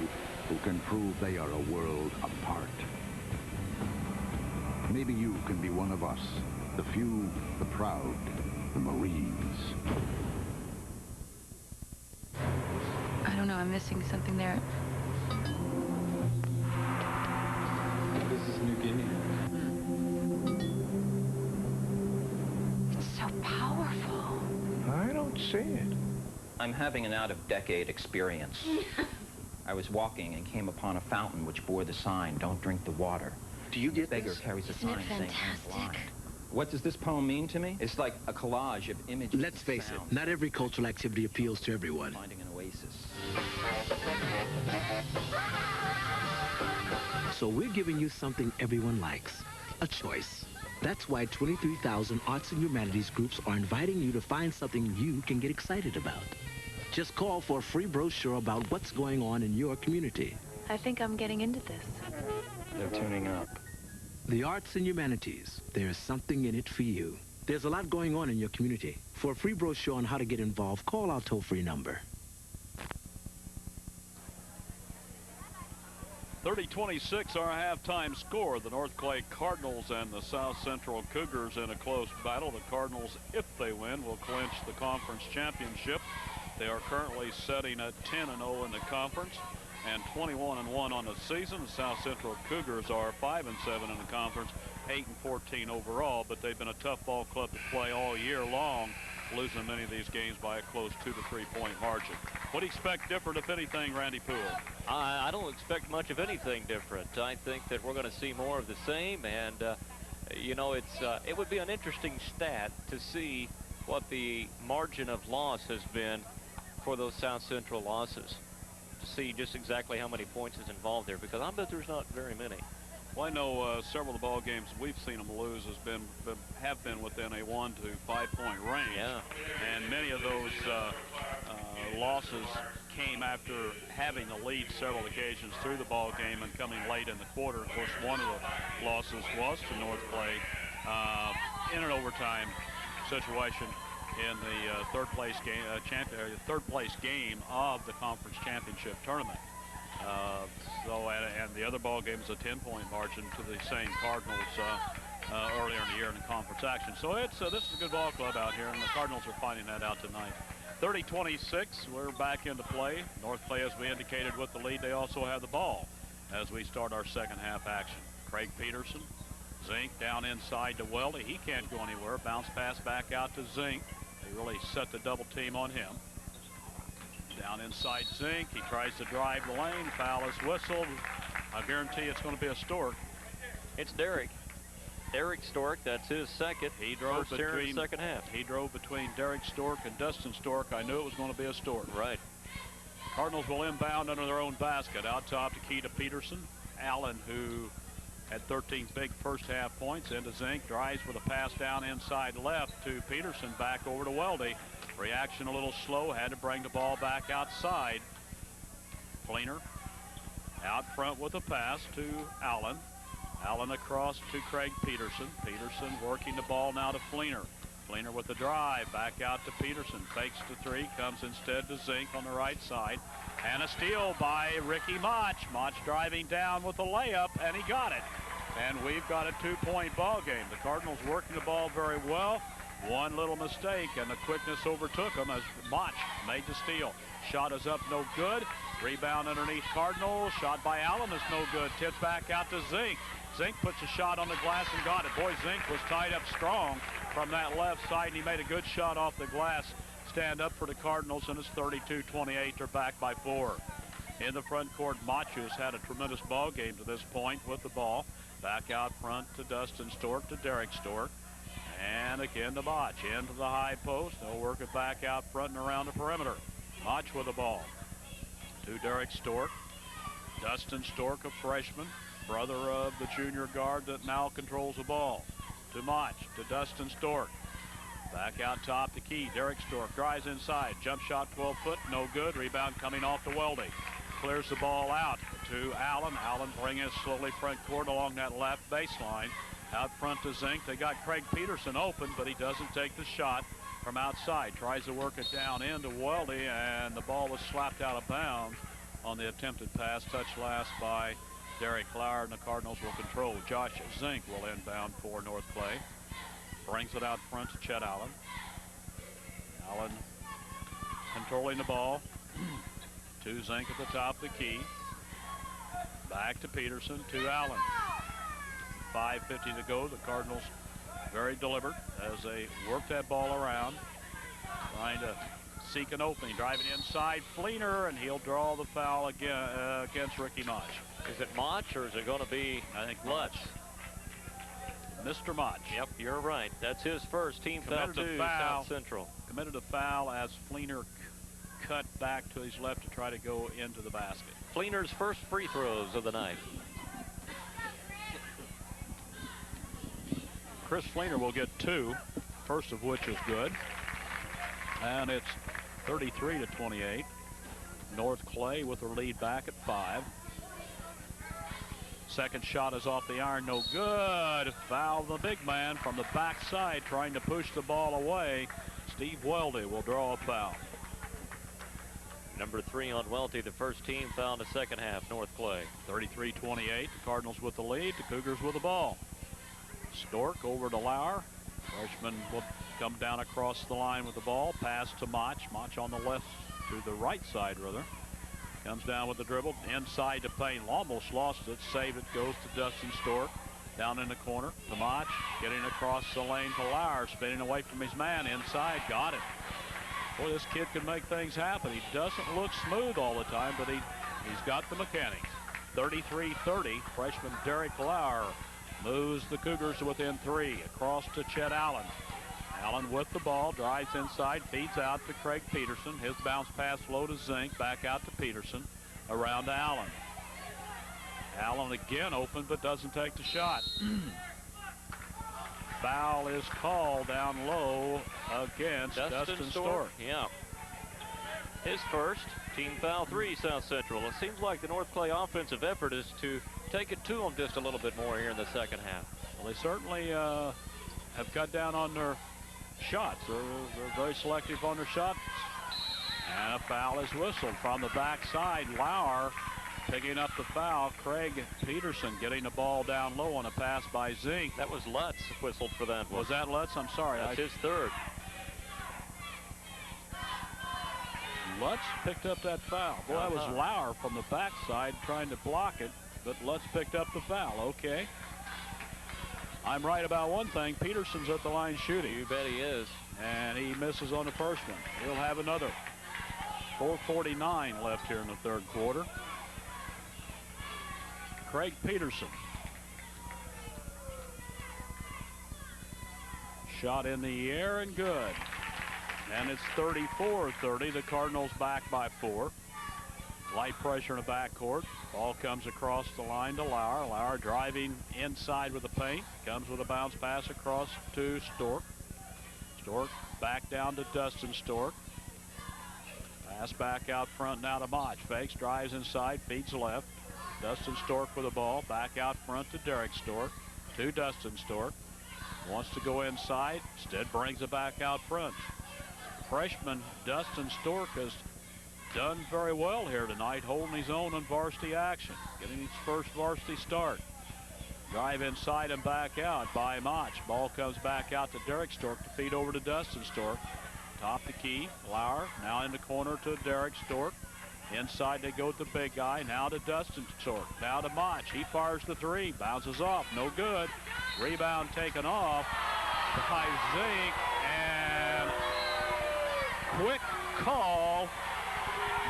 who can prove they are a world apart. Maybe you can be one of us, the few, the proud, the Marines. I don't know, I'm missing something there. This is New Guinea. It's so powerful. I don't see it. I'm having an out-of-decade experience. I was walking and came upon a fountain which bore the sign, "Don't drink the water." Do you get the beggar this? carries a Isn't it sign saying, "I'm fantastic?" blind." What does this poem mean to me? It's like a collage of images. Let's face it, not every cultural activity appeals to everyone. Finding an oasis. So we're giving you something everyone likes, a choice. That's why 23,000 arts and humanities groups are inviting you to find something you can get excited about. Just call for a free brochure about what's going on in your community. I think I'm getting into this. They're tuning up. The arts and humanities, there's something in it for you. There's a lot going on in your community. For a free brochure on how to get involved, call our toll-free number. 30-26 our halftime score. The North Clay Cardinals and the South Central Cougars in a close battle. The Cardinals, if they win, will clinch the conference championship. They are currently setting at 10-0 in the conference and 21-1 on the season. The South Central Cougars are 5-7 in the conference, 8-14 overall, but they've been a tough ball club to play all year long, losing many of these games by a close 2 to 3 point margin. What do you expect different, if anything, Randy Poole? I don't expect much of anything different. I think that we're going to see more of the same, and you know, it would be an interesting stat to see what the margin of loss has been for those South Central losses, to see just exactly how many points is involved there, because I bet there's not very many. Well, I know several of the ball games we've seen them lose have been within a 1 to 5 point range. Yeah. And many of those losses came after having the lead several occasions through the ball game and coming late in the quarter. Of course, one of the losses was to North Clay in an overtime situation in the third place game of the conference championship tournament. And the other ball game is a 10-point margin to the same Cardinals earlier in the year in the conference action. So this is a good ball club out here, and the Cardinals are finding that out tonight. 30-26, we're back into play. North Clay, as we indicated with the lead, they also have the ball as we start our second half action. Craig Peterson. Zink down inside to Weldy. He can't go anywhere. Bounce pass back out to Zink. They really set the double team on him. Down inside Zink. He tries to drive the lane. Foul is whistled. I guarantee it's going to be a Stork. It's Derek. Derek Stork, that's his second. He drove First here in between the second half. He drove between Derek Stork and Dustin Stork. I knew it was going to be a Stork. Right. Cardinals will inbound under their own basket. Out top to Key to Peterson. Allen, who had 13 big first half points, into Zink. Drives with a pass down inside left to Peterson. Back over to Weldy. Reaction a little slow. Had to bring the ball back outside. Fleener out front with a pass to Allen. Allen across to Craig Peterson. Peterson working the ball now to Fleener. Fleener with the drive. Back out to Peterson. Fakes the three. Comes instead to Zink on the right side. And a steal by Ricky Mach. Mach driving down with a layup, and he got it. And we've got a 2-point ball game. The Cardinals working the ball very well. One little mistake, and the quickness overtook him as Mach made the steal. Shot is up, no good. Rebound underneath Cardinals. Shot by Allen is no good. Tipped back out to Zink. Zink puts a shot on the glass and got it. Boy, Zink was tied up strong from that left side, and he made a good shot off the glass. Stand up for the Cardinals, and it's 32-28. They're back by 4. In the front court, Machu's had a tremendous ball game to this point with the ball. Back out front to Dustin Stork, to Derek Stork. And again to Mach. Into the high post. They'll work it back out front and around the perimeter. Mach with the ball. To Derek Stork. Dustin Stork, a freshman. Brother of the junior guard that now controls the ball. To Mach. To Dustin Stork. Back out top to Key. Derek Stork drives inside. Jump shot 12 foot. No good. Rebound coming off to Weldy. Clears the ball out to Allen. Allen bringing it slowly front court along that left baseline. Out front to Zink. They got Craig Peterson open, but he doesn't take the shot from outside. Tries to work it down into Weldy, and the ball was slapped out of bounds on the attempted pass. Touched last by Derek Lauer, and the Cardinals will control. Josh Zink will inbound for North Clay. Brings it out front to Chet Allen. Allen controlling the ball. To Zink at the top of the key. Back to Peterson, to Allen. 5:50 to go. The Cardinals very deliberate as they work that ball around. Trying to seek an opening. Driving inside, Fleener, and he'll draw the foul again against Ricky Mach. Is it Mach, or is it going to be, I think, Lutz? Mr. Mach. Yep, you're right. That's his first. Team foul to South Central. Committed a foul as Fleener cut back to his left to try to go into the basket. Fleener's first free throws of the night. Chris Fleener will get 2, first of which is good. And it's 33-28. North Clay with the lead back at 5. Second shot is off the iron, no good. Foul the big man from the backside trying to push the ball away. Steve Weldy will draw a foul. Number 3 on Welty, the first team foul in the second half, North Clay. 33-28, the Cardinals with the lead, the Cougars with the ball. Stork over to Lauer. Freshman will come down across the line with the ball. Pass to Mach. Mach on the left, to the right side rather. Comes down with the dribble. Inside to Payne. Almost lost it. Save it. Goes to Dustin Stork. Down in the corner to Mach. Getting across the lane to Lauer. Spinning away from his man. Inside. Got it. Boy, this kid can make things happen. He doesn't look smooth all the time, but he's got the mechanics. 33-30. Freshman Derek Lauer moves the Cougars to within 3. Across to Chet Allen. Allen with the ball, drives inside, feeds out to Craig Peterson. His bounce pass low to Zink, back out to Peterson, around to Allen. Allen again open, but doesn't take the shot. Foul is called down low against Dustin Stork. Yeah. His first, team foul 3, South Central. It seems like the North Clay offensive effort is to take it to them just a little bit more here in the second half. Well, they certainly have cut down on their shots. They're very selective on their shots. And a foul is whistled from the backside. Lauer picking up the foul. Craig Peterson getting the ball down low on a pass by Zink. That was Lutz whistled for that one. Was that Lutz? I'm sorry. That's his third. Lutz picked up that foul. Boy, that was Lauer from the backside trying to block it, but Lutz picked up the foul. Okay. I'm right about one thing. Peterson's at the line shooting. You bet he is. And he misses on the first one. He'll have another. 4:49 left here in the third quarter. Craig Peterson. Shot in the air and good. And it's 34-30. The Cardinals back by 4. Light pressure in the backcourt. Ball comes across the line to Lauer. Lauer driving inside with the paint. Comes with a bounce pass across to Stork. Stork back down to Dustin Stork. Pass back out front now to Mach. Fakes, drives inside, feeds left. Dustin Stork with the ball. Back out front to Derek Stork. To Dustin Stork. Wants to go inside. Instead brings it back out front. Freshman Dustin Stork has done very well here tonight, holding his own in varsity action, getting his first varsity start. Drive inside and back out by Mach. Ball comes back out to Derek Stork to feed over to Dustin Stork. Top the key, Lauer now in the corner to Derek Stork. Inside they go to the big guy, now to Dustin Stork, now to Mach. He fires the three, bounces off, no good. Rebound taken off by Zink, and quick call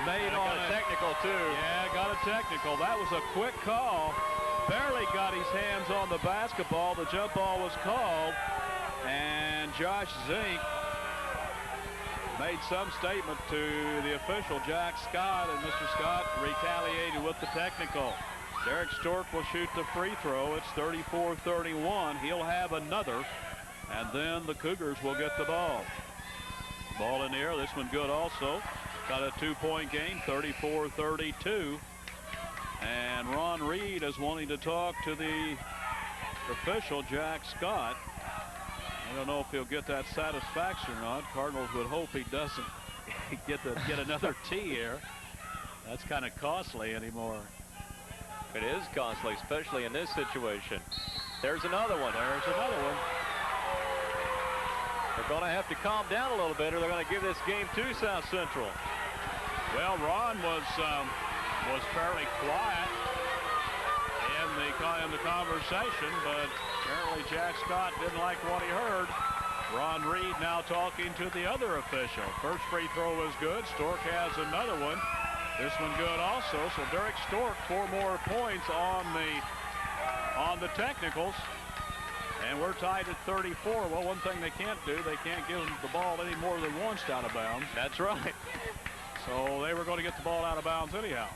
made on a technical too. Yeah, got a technical. That was a quick call. Barely got his hands on the basketball. The jump ball was called, and Josh Zink made some statement to the official, Jack Scott, and Mr. Scott retaliated with the technical. Derek Stork will shoot the free throw. It's 34-31. He'll have another, and then the Cougars will get the ball. Ball in the air. This one good also. Got a 2-point game, 34-32. And Ron Reed is wanting to talk to the official, Jack Scott. I don't know if he'll get that satisfaction or not. Cardinals would hope he doesn't get another tee here. That's kind of costly anymore. It is costly, especially in this situation. There's another one. There's another one. They're going to have to calm down a little bit, or they're going to give this game to South Central. Well, Ron was fairly quiet in the conversation, but apparently Jack Scott didn't like what he heard. Ron Reed now talking to the other official. First free throw was good. Stork has another one. This one good also. So Derek Stork 4 more points on the technicals. And we're tied at 34. Well, one thing they can't do, they can't give them the ball any more than once out of bounds. That's right. So they were going to get the ball out of bounds anyhow.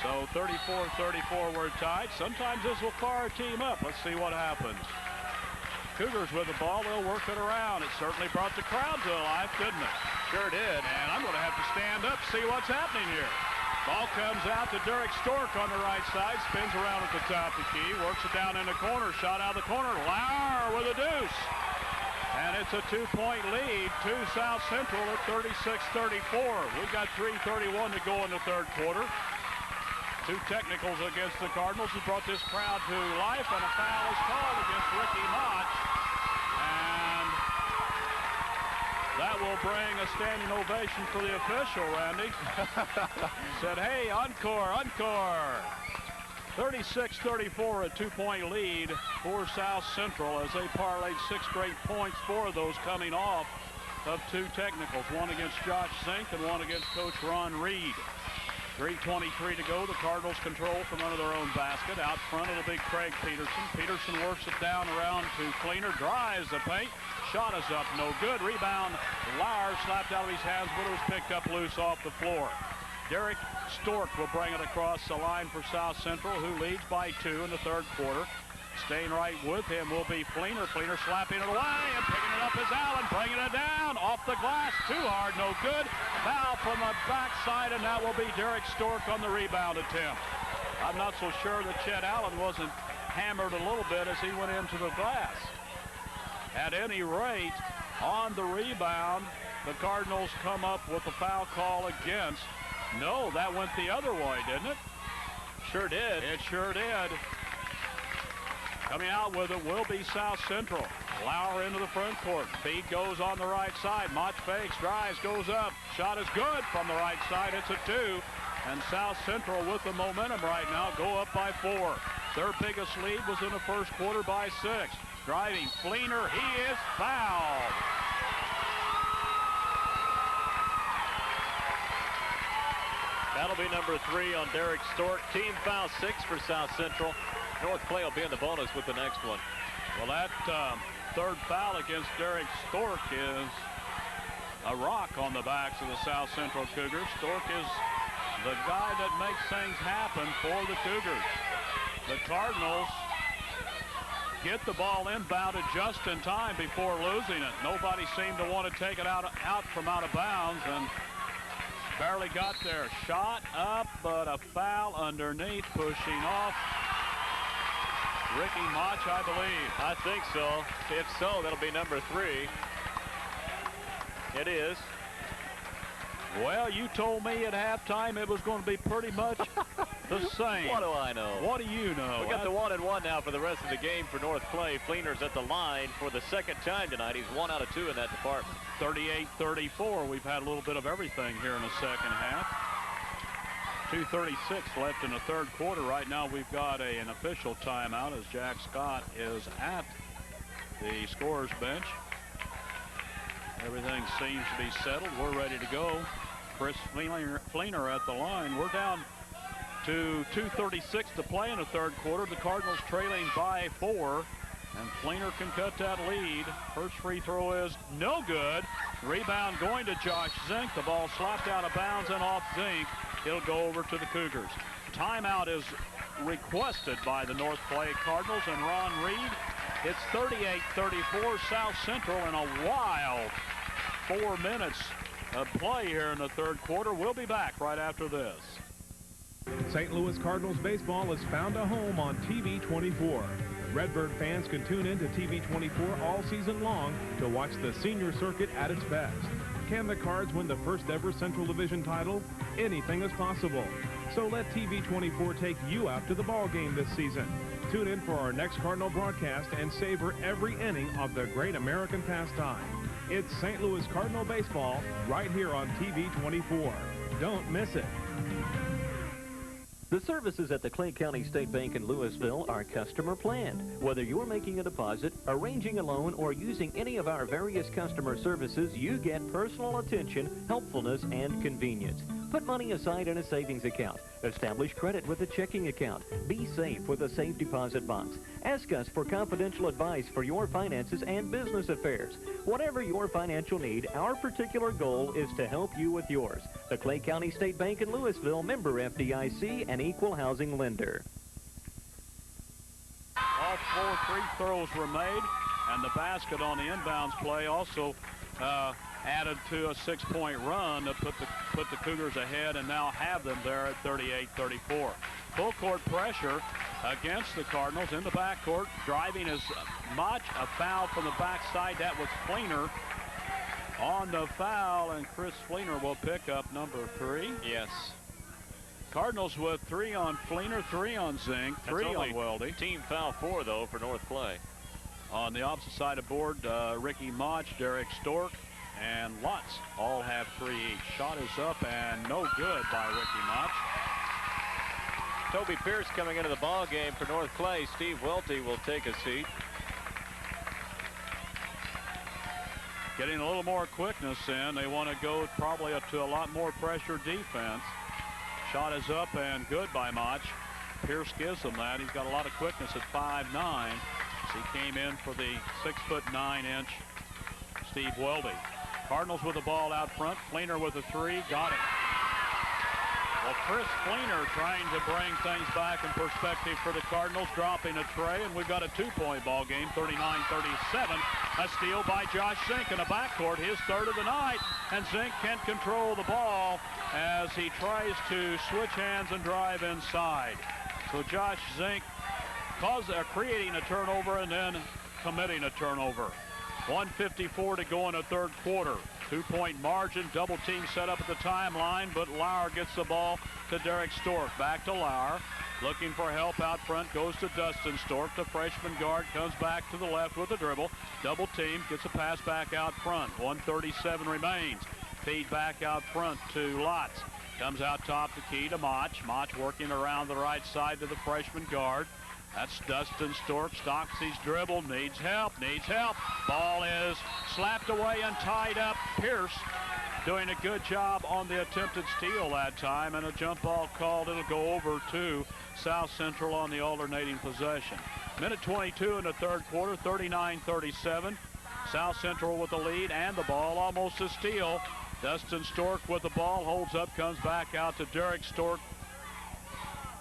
So 34-34, we're tied. Sometimes this will fire a team up. Let's see what happens. Cougars with the ball, they'll work it around. It certainly brought the crowd to life, didn't it? Sure did. And I'm going to have to stand up, see what's happening here. Ball comes out to Derek Stork on the right side, spins around at the top of the key, works it down in the corner, shot out of the corner. Lauer with a deuce. And it's a 2-point lead to South Central at 36-34. We've got 3:31 to go in the third quarter. 2 technicals against the Cardinals has brought this crowd to life, and a foul is called against Ricky Mott. And that will bring a standing ovation for the official, Randy. Said, hey, encore, encore. 36-34, a 2-point lead for South Central as they parlayed 6 straight points, 4 of those coming off of 2 technicals, one against Josh Zink and one against Coach Ron Reed. 3:23 to go. The Cardinals control from under their own basket. Out front of the big Craig Peterson. Peterson works it down around to Fleener. Drives the paint. Shot is up. No good. Rebound. Lauer slapped out of his hands, but it was picked up loose off the floor. Derek Stork will bring it across the line for South Central, who leads by 2 in the third quarter. Staying right with him will be Fleener. Fleener slapping it away and picking it up is Allen, bringing it down off the glass. Too hard, no good. Foul from the backside, and that will be Derek Stork on the rebound attempt. I'm not so sure that Chet Allen wasn't hammered a little bit as he went into the glass. At any rate, on the rebound, the Cardinals come up with a foul call against. No, that went the other way, didn't it? Sure did. It sure did. Coming out with it will be South Central. Lauer into the front court. Feed goes on the right side. Mott fakes, drives, goes up. Shot is good from the right side. It's a 2. And South Central with the momentum right now go up by 4. Their biggest lead was in the first quarter by 6. Driving Fleener, he is fouled. That'll be number 3 on Derek Stork. Team foul 6 for South Central. North Clay will be in the bonus with the next one. Well, that third foul against Derek Stork is a rock on the backs of the South Central Cougars. Stork is the guy that makes things happen for the Cougars. The Cardinals get the ball inbounded just in time before losing it. Nobody seemed to want to take it out from out of bounds, and barely got there. Shot up, but a foul underneath, pushing off. Ricky Mach, I believe. I think so. If so, that'll be number 3. It is. Well, you told me at halftime it was going to be pretty much the same. What do I know? What do you know? We got the 1-and-1 now for the rest of the game for North Clay. Fleener's at the line for the second time tonight. He's 1 out of 2 in that department. 38-34. We've had a little bit of everything here in the second half. 2:36 left in the third quarter. Right now we've got an official timeout as Jack Scott is at the scorer's bench. Everything seems to be settled. We're ready to go. Chris Fleener at the line. We're down to 2:36 to play in the third quarter. The Cardinals trailing by 4. And Fleener can cut that lead. First free throw is no good. Rebound going to Josh Zink. The ball slapped out of bounds and off Zink. It'll go over to the Cougars. Timeout is requested by the North Clay Cardinals and Ron Reed. It's 38-34 South Central in a wild 4 minutes of play here in the third quarter. We'll be back right after this. St. Louis Cardinals baseball has found a home on TV 24. Redbird fans can tune in to TV 24 all season long to watch the senior circuit at its best. Can the Cards win the first ever Central Division title? Anything is possible. So let TV 24 take you out to the ball game this season. Tune in for our next Cardinal broadcast and savor every inning of the great American pastime. It's St. Louis Cardinal baseball right here on TV 24. Don't miss it. The services at the Clay County State Bank in Louisville are customer planned. Whether you're making a deposit, arranging a loan, or using any of our various customer services, you get personal attention, helpfulness, and convenience. Put money aside in a savings account. Establish credit with a checking account. Be safe with a safe deposit box. Ask us for confidential advice for your finances and business affairs. Whatever your financial need, our particular goal is to help you with yours. The Clay County State Bank in Louisville, member FDIC, and equal housing lender. All 4 free throws were made, and the basket on the inbounds play also added to a 6-point run to put the Cougars ahead and now have them there at 38-34. Full court pressure against the Cardinals in the backcourt. Driving is Mach, a foul from the backside. That was Fleener on the foul, and Chris Fleener will pick up number 3. Yes. Cardinals with 3 on Fleener, 3 on Zink, 3 on Weldy. Team foul 4, though, for North Clay. On the opposite side of the board, Ricky Mach, Derek Stork, and Lutz all have 3 each. Shot is up and no good by Ricky Mach. Toby Pierce coming into the ball game for North Clay. Steve Welty will take a seat. Getting a little more quickness in. They want to go probably up to a lot more pressure defense. Shot is up and good by Mach. Pierce gives him that. He's got a lot of quickness at 5'9". He came in for the 6'9" Steve Weldy. Cardinals with the ball out front. Fleener with a 3. Got it. Well, Chris Fleener trying to bring things back in perspective for the Cardinals, dropping a tray, and we've got a 2-point ball game, 39-37. A steal by Josh Zink in the backcourt, his 3rd of the night, and Zink can't control the ball as he tries to switch hands and drive inside. So Josh Zink creating a turnover and then committing a turnover. 1:54 to go in the third quarter. 2-point margin, double team set up at the timeline, but Lauer gets the ball to Derek Stork. Back to Lauer, looking for help out front, goes to Dustin Stork. The freshman guard comes back to the left with a dribble. Double team, gets a pass back out front. 1:37 remains. Feed back out front to Lutz. Comes out top the key to Mach. Mach working around the right side to the freshman guard. That's Dustin Stork. Stocks his dribble. Needs help. Ball is slapped away and tied up. Pierce doing a good job on the attempted steal that time, and a jump ball called. It'll go over to South Central on the alternating possession. Minute 22 in the third quarter, 39-37. South Central with the lead and the ball, almost a steal. Dustin Stork with the ball, holds up, comes back out to Derek Stork,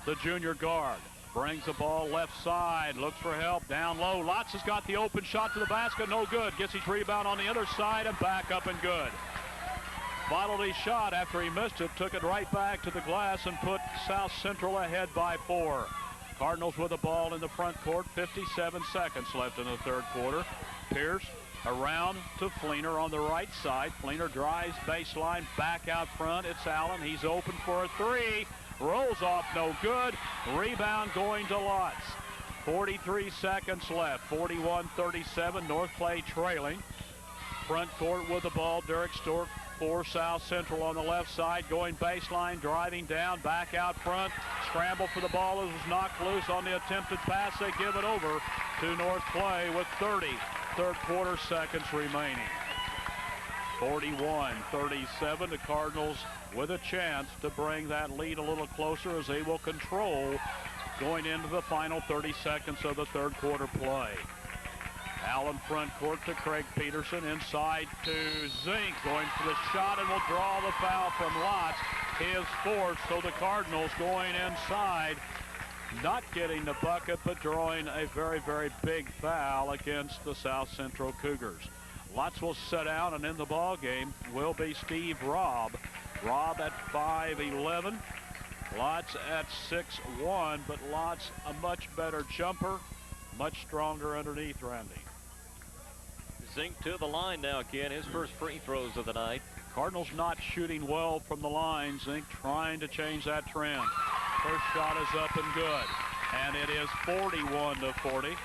the junior guard. Brings the ball left side, looks for help, down low. Lotz has got the open shot to the basket, no good. Gets his rebound on the other side and back up and good. Bottled his shot after he missed it, took it right back to the glass and put South Central ahead by 4. Cardinals with the ball in the front court, 57 seconds left in the third quarter. Pierce around to Fleener on the right side. Fleener drives baseline, back out front. It's Allen, he's open for a 3. Rolls off, no good. Rebound going to Lotz. 43 seconds left, 41-37, North Clay trailing. Front court with the ball, Derek Stork for South Central on the left side, going baseline, driving down, back out front, scramble for the ball. It was knocked loose on the attempted pass. They give it over to North Clay with 30 third quarter seconds remaining. 41-37, the Cardinals with a chance to bring that lead a little closer as they will control going into the final 30 seconds of the third quarter play. Allen front court to Craig Peterson, inside to Zink, going for the shot and will draw the foul from Lotz. His fourth, so the Cardinals going inside, not getting the bucket, but drawing a very, very big foul against the South Central Cougars. Lotz will sit down, and in the ball game will be Steve Robb. Robb at 5'11", Lotz at 6'1", but Lotz a much better jumper, much stronger underneath, Randy. Zink to the line now, Ken. His first free throws of the night. Cardinals not shooting well from the line. Zink trying to change that trend. First shot is up and good. And it is 41-40.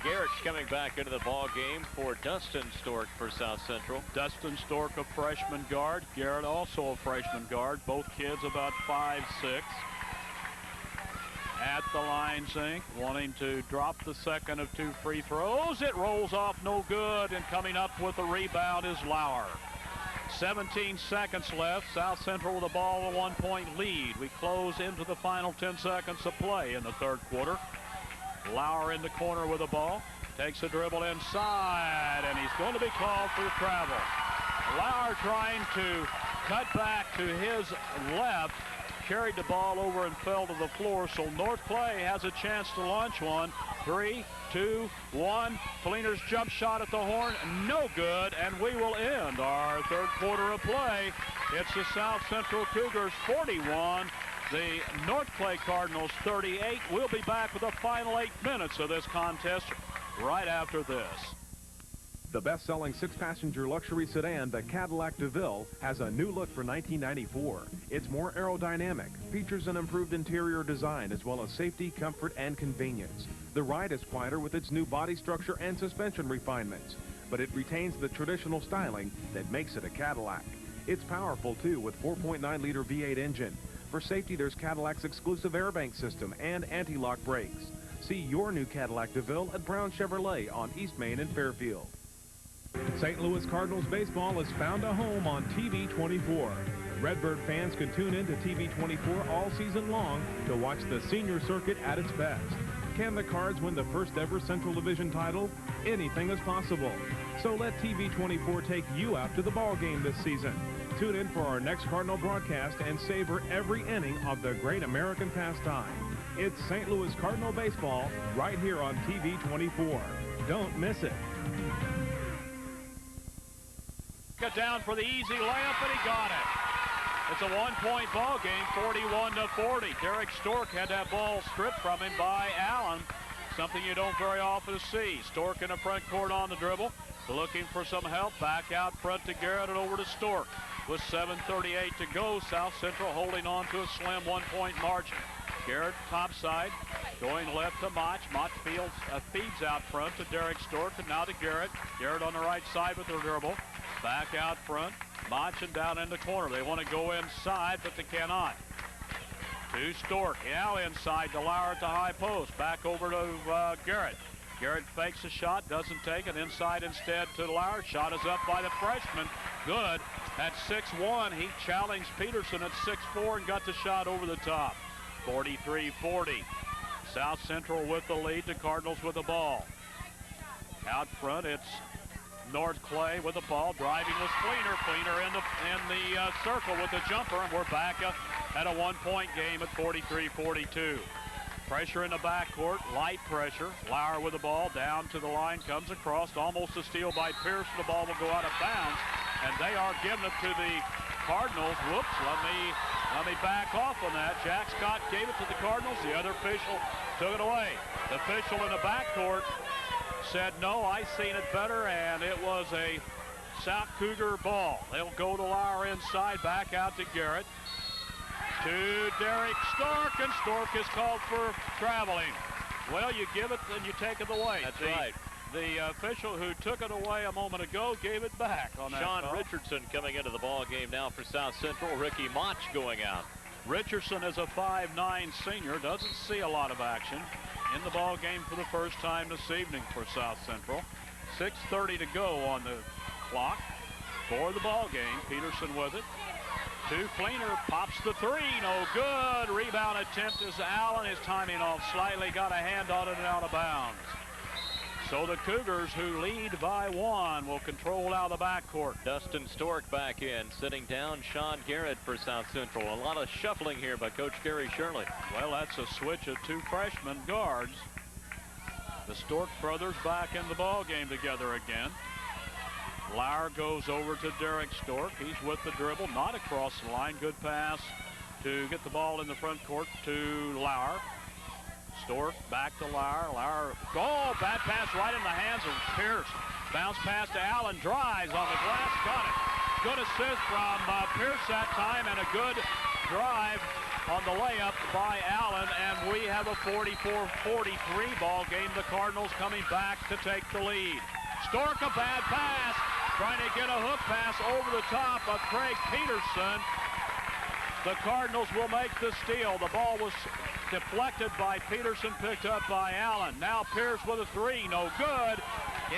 Garrett's coming back into the ball game for Dustin Stork for South Central. Dustin Stork, a freshman guard. Garrett also a freshman guard. Both kids about 5'6". At the line, Zink wanting to drop the second of 2 free throws. It rolls off, no good, and coming up with the rebound is Lauer. 17 seconds left. South Central with the ball, a 1-point lead. We close into the final 10 seconds of play in the third quarter. Lauer in the corner with the ball, takes a dribble inside, and he's going to be called for travel. Lauer trying to cut back to his left, carried the ball over and fell to the floor, so North Clay has a chance to launch one. 3, 2, 1. Fleener's jump shot at the horn, no good, and we will end our third quarter of play. It's the South Central Cougars 41, the North Clay Cardinals 38. We'll be back with the final 8 minutes of this contest right after this. The best-selling 6-passenger luxury sedan, the Cadillac DeVille, has a new look for 1994. It's more aerodynamic, features an improved interior design, as well as safety, comfort, and convenience. The ride is quieter with its new body structure and suspension refinements, but it retains the traditional styling that makes it a Cadillac. It's powerful, too, with 4.9-liter V8 engine. For safety, there's Cadillac's exclusive airbank system and anti-lock brakes. See your new Cadillac DeVille at Brown Chevrolet on East Main in Fairfield. St. Louis Cardinals baseball has found a home on TV 24. Redbird fans can tune in to TV 24 all season long to watch the senior circuit at its best. Can the Cards win the first ever Central Division title? Anything is possible. So let TV 24 take you out to the ball game this season. Tune in for our next Cardinal broadcast and savor every inning of the great American pastime. It's St. Louis Cardinal baseball right here on TV 24. Don't miss it. Get down for the easy layup, and he got it. It's a 1-point ball game, 41-40. Derek Stork had that ball stripped from him by Allen, something you don't very often see. Stork in the front court on the dribble, looking for some help. Back out front to Garrett and over to Stork. With 7:38 to go, South Central holding on to a slim 1-point margin. Garrett topside, going left to Mach. Mach feeds out front to Derek Stork, and now to Garrett. Garrett on the right side with the dribble. Back out front, Mach and down in the corner. They want to go inside, but they cannot. To Stork. Now inside to Lauer at the high post. Back over to Garrett. Garrett fakes a shot, doesn't take it. Inside instead to Lauer. Shot is up by the freshman. Good. At 6'1", he challenged Peterson at 6'4" and got the shot over the top. 43-40. South Central with the lead. The Cardinals with the ball. Out front, it's North Clay with the ball. Driving was Fleener. Fleener in the circle with the jumper, and we're back at a one-point game at 43-42. Pressure in the backcourt, light pressure. Lauer with the ball, down to the line, comes across, almost a steal by Pierce. The ball will go out of bounds, and they are giving it to the Cardinals. Whoops, let me back off on that. Jack Scott gave it to the Cardinals. The other official took it away. The official in the backcourt said, no, I seen it better, and it was a South Cougar ball. They'll go to Lauer inside, back out to Garrett. To Derek Stork, and Stork is called for traveling. Well, you give it and you take it away. That's right. The official who took it away a moment ago gave it back on that Sean call. Richardson coming into the ball game now for South Central. Ricky Mach going out. Richardson is a 5'9" senior, doesn't see a lot of action in the ball game for the first time this evening for South Central. 6:30 to go on the clock for the ball game. Peterson with it. To Fleener, pops the three, no good. Rebound attempt is Allen. His timing off slightly, got a hand on it and out of bounds. So the Cougars, who lead by 1, will control now the backcourt. Dustin Stork back in, sitting down Sean Garrett for South Central. A lot of shuffling here by Coach Gary Shirley. Well, that's a switch of 2 freshman guards. The Stork brothers back in the ball game together again. Lauer goes over to Derek Stork. He's with the dribble, not across the line. Good pass to get the ball in the front court to Lauer. Stork back to Lauer. Lauer, goal, bad pass right in the hands of Pierce. Bounce pass to Allen, drives on the glass, got it. Good assist from Pierce that time, and a good drive on the layup by Allen, and we have a 44-43 ball game. The Cardinals coming back to take the lead. Stork, a bad pass, trying to get a hook pass over the top of Craig Peterson. The Cardinals will make the steal. The ball was deflected by Peterson, picked up by Allen. Now Pierce with a three, no good.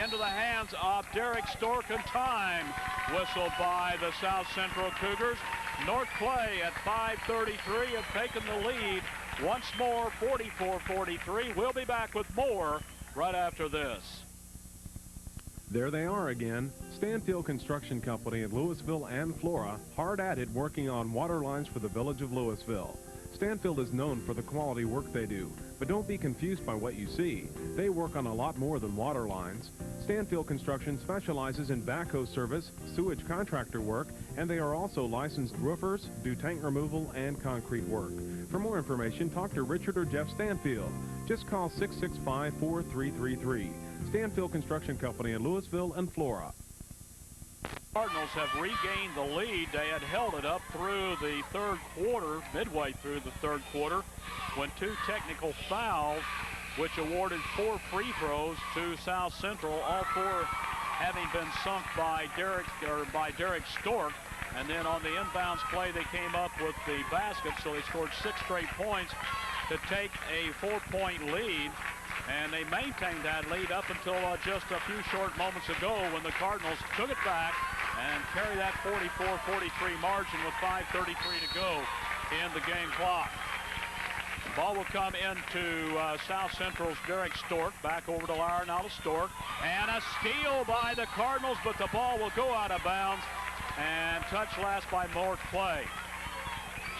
Into the hands of Derek Stork, and time whistled by the South Central Cougars. North Clay at 5:33 have taken the lead once more, 44-43. We'll be back with more right after this. There they are again. Stanfield Construction Company in Louisville and Flora, hard at it working on water lines for the village of Louisville. Stanfield is known for the quality work they do, but don't be confused by what you see. They work on a lot more than water lines. Stanfield Construction specializes in backhoe service, sewage contractor work, and they are also licensed roofers, do tank removal, and concrete work. For more information, talk to Richard or Jeff Stanfield. Just call 665-4333. Stanfield Construction Company in Louisville and Flora. Cardinals have regained the lead. They had held it up through the third quarter, midway through the third quarter, when 2 technical fouls, which awarded 4 free throws to South Central, all 4 having been sunk by Derek Stork. And then on the inbounds play, they came up with the basket, so they scored 6 straight points to take a 4-point lead. And they maintained that lead up until just a few short moments ago, when the Cardinals took it back and carried that 44-43 margin with 5:33 to go in the game clock. The ball will come into South Central's Derek Stork. Back over to Lauer, now to Stork. And a steal by the Cardinals, but the ball will go out of bounds. And touch last by North Clay.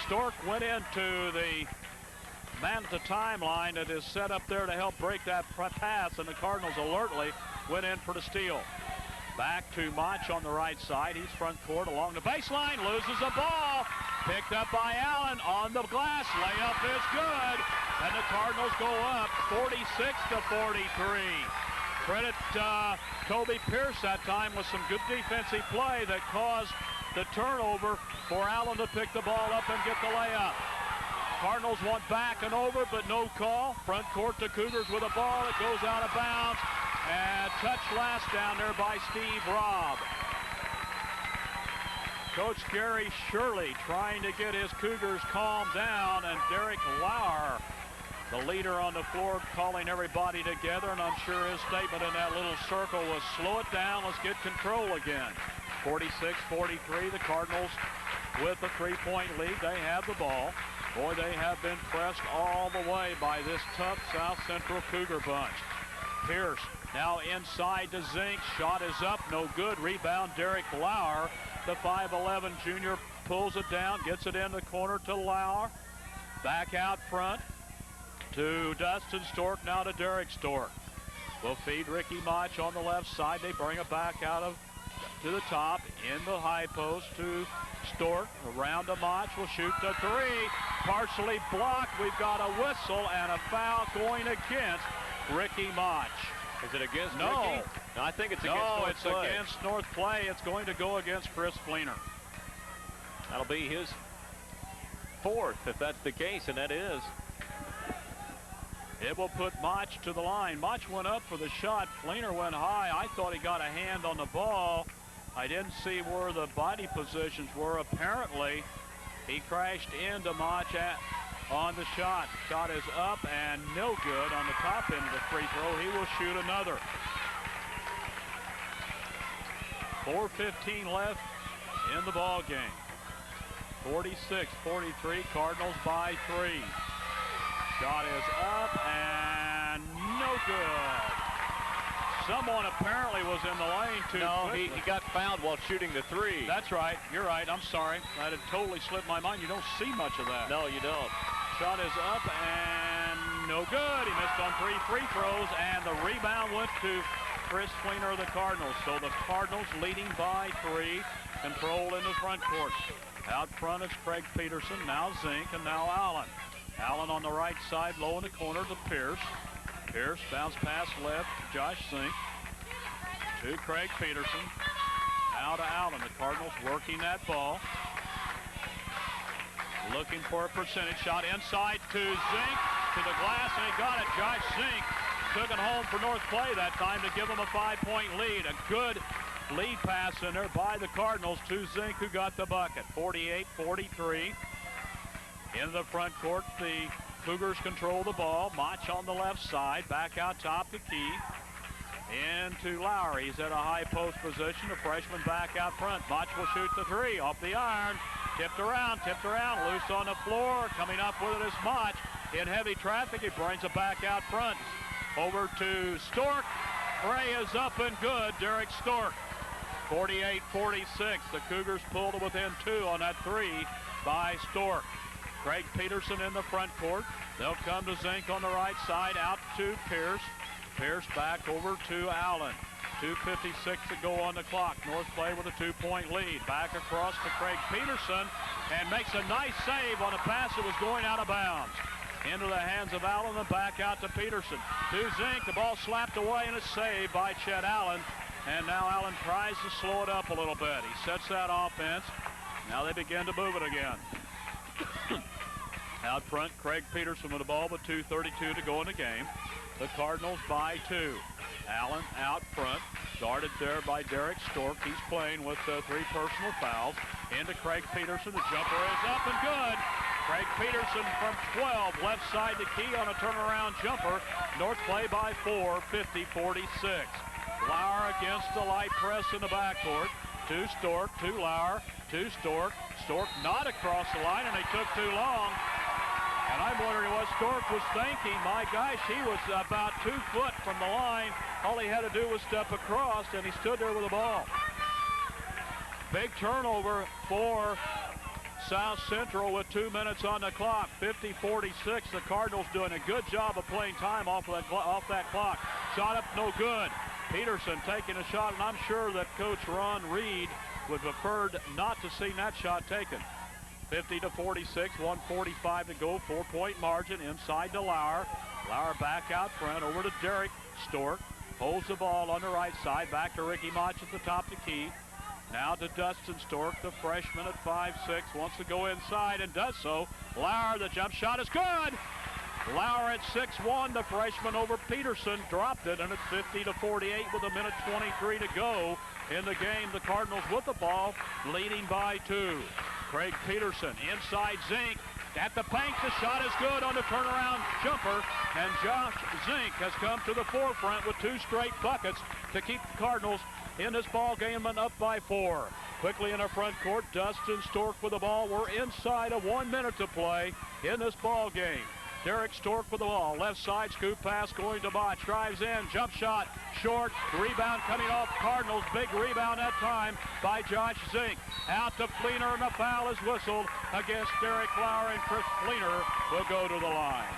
Stork went into the man at the timeline that is set up there to help break that pass, and the Cardinals alertly went in for the steal. Back to Mach on the right side. He's front court along the baseline, loses the ball. Picked up by Allen on the glass. Layup is good, and the Cardinals go up 46-43. Credit Toby Pierce that time with some good defensive play that caused the turnover for Allen to pick the ball up and get the layup. Cardinals want back and over, but no call. Front court to Cougars with a ball. It goes out of bounds. And touch last down there by Steve Robb. Coach Gary Shirley trying to get his Cougars calmed down, and Derek Lauer, the leader on the floor, calling everybody together, and I'm sure his statement in that little circle was, slow it down, let's get control again. 46-43, the Cardinals with a 3-point lead. They have the ball. Boy, they have been pressed all the way by this tough South Central Cougar bunch. Pierce now inside to Zink. Shot is up, no good. Rebound, Derek Lauer. The 5'11 junior pulls it down, gets it in the corner to Lauer. Back out front to Dustin Stork, now to Derek Stork. Will feed Ricky Mach on the left side. They bring it back out to the top, in the high post to Stork. Around to Mach, will shoot the three. Partially blocked. We've got a whistle and a foul going against Ricky Mach. Is it against No. Ricky? No, I think it's against North No, it's Clay. against North Clay. It's going to go against Chris Fleener. That'll be his fourth, if that's the case, and that is. It will put Mach to the line. Mach went up for the shot. Fleener went high. I thought he got a hand on the ball. I didn't see where the body positions were. Apparently, he crashed into Mach on the shot. Shot is up and no good on the top end of the free throw. He will shoot another. 4:15 left in the ball game. 46-43, Cardinals by 3. Shot is up and no good. Someone apparently was in the lane too quickly. He got fouled while shooting the three. That's right. You're right. I'm sorry. That had totally slipped my mind. You don't see much of that. No, you don't. Shot is up and no good. He missed on 3 free throws, and the rebound went to Chris Fleener of the Cardinals. So the Cardinals leading by 3. Control in the front court. Out front it's Craig Peterson, now Zink, and now Allen. Allen on the right side, low in the corner to Pierce. Pierce bounce pass left to Josh Zink. To Craig Peterson. Now to Allen. The Cardinals working that ball. Looking for a percentage shot inside to Zink, to the glass, and he got it. Josh Zink took it home for North Clay that time to give them a 5-point lead. A good lead pass in there by the Cardinals to Zink, who got the bucket. 48-43. In the front court, the Cougars control the ball. Mach on the left side, back out top to Key. Into Lowry. He's at a high post position. The freshman back out front. Mach will shoot the three off the iron. Tipped around, loose on the floor. Coming up with it is Mach. In heavy traffic, he brings it back out front. Over to Stork. Ray is up and good. Derek Stork. 48-46. The Cougars pulled it within 2 on that three by Stork. Craig Peterson in the front court. They'll come to Zink on the right side, out to Pierce. Pierce back over to Allen. 2:56 to go on the clock. North Clay with a 2-point lead. Back across to Craig Peterson, and makes a nice save on a pass that was going out of bounds. Into the hands of Allen and back out to Peterson. To Zink, the ball slapped away and it's saved by Chet Allen. And now Allen tries to slow it up a little bit. He sets that offense. Now they begin to move it again. Out front, Craig Peterson with the ball with 2:32 to go in the game. The Cardinals by 2. Allen out front, guarded there by Derek Stork. He's playing with 3 personal fouls. Into Craig Peterson. The jumper is up and good. Craig Peterson from 12, left side to Key on a turnaround jumper. North Clay by 4, 50-46. Lauer against the light press in the backcourt. To Stork, to Lauer, to Stork. Stork not across the line, and they took too long. And I'm wondering what Stork was thinking. My gosh, he was about 2 foot from the line. All he had to do was step across, and he stood there with the ball. Big turnover for South Central with 2 minutes on the clock. 50-46. The Cardinals doing a good job of playing time off that clock. Shot up, no good. Peterson taking a shot, and I'm sure that Coach Ron Reed would have preferred not to see that shot taken. 50-46, 1:45 to go, 4-point margin inside to Lauer. Lauer back out front over to Derek Stork. Holds the ball on the right side, back to Ricky Mach at the top to Key. Now to Dustin Stork, the freshman at 5'6", wants to go inside and does so. Lauer, the jump shot is good. Lauer at 6-1, the freshman over Peterson, dropped it, and it's 50-48 with 1:23 to go in the game. The Cardinals with the ball, leading by 2. Craig Peterson inside Zink. At the paint, the shot is good on the turnaround jumper, and Josh Zink has come to the forefront with 2 straight buckets to keep the Cardinals in this ball game and up by 4. Quickly in our front court, Dustin Stork with the ball. We're inside of 1 minute to play in this ball game. Derek Stork with the ball. Left side, scoop pass going to Botch. Drives in, jump shot, short. Rebound coming off Cardinals. Big rebound that time by Josh Zink. Out to Fleener, and a foul is whistled against Derek Lauer, and Chris Fleener will go to the line.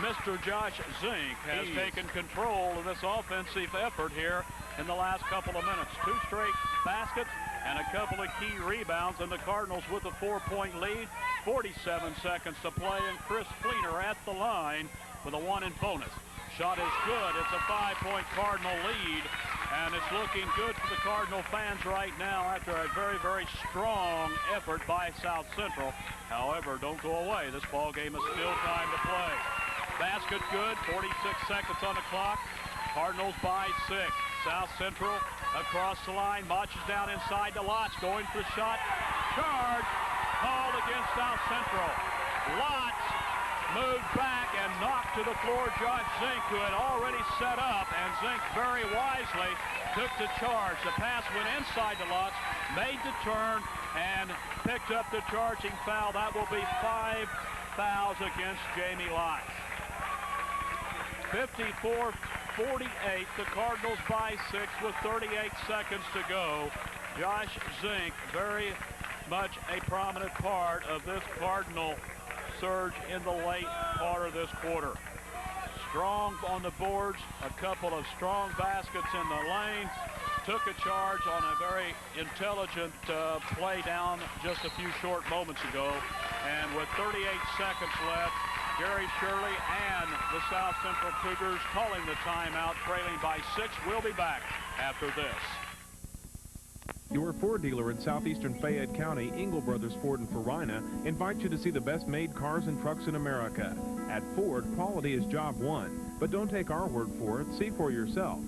Mr. Josh Zink has taken control of this offensive effort here in the last couple of minutes. 2 straight baskets and a couple of key rebounds, and the Cardinals with a 4-point lead. 47 seconds to play, and Chris Fleener at the line with a 1 in bonus. Shot is good. It's a 5-point Cardinal lead, and it's looking good for the Cardinal fans right now after a very, very strong effort by South Central. However, don't go away. This ball game is still time to play. Basket good. 46 seconds on the clock. Cardinals by 6. South Central across the line. Marches down inside to Lotz. Going for the shot. Charge. Called against South Central. Lotz moved back and knocked to the floor Josh Zink, who had already set up, and Zink very wisely took the charge. The pass went inside to Lotz, made the turn, and picked up the charging foul. That will be 5 fouls against Jamie Lotz. 54-48, the Cardinals by 6 with 38 seconds to go. Josh Zink, very much a prominent part of this Cardinal surge in the late part of this quarter. Strong on the boards, a couple of strong baskets in the lane, took a charge on a very intelligent play down just a few short moments ago. And with 38 seconds left, Gary Shirley and the South Central Cougars calling the timeout, trailing by 6. We'll be back after this. Your Ford dealer in southeastern Fayette County, Engel Brothers Ford in Farina, invites you to see the best made cars and trucks in America. At Ford, quality is job one, but don't take our word for it. See for yourself.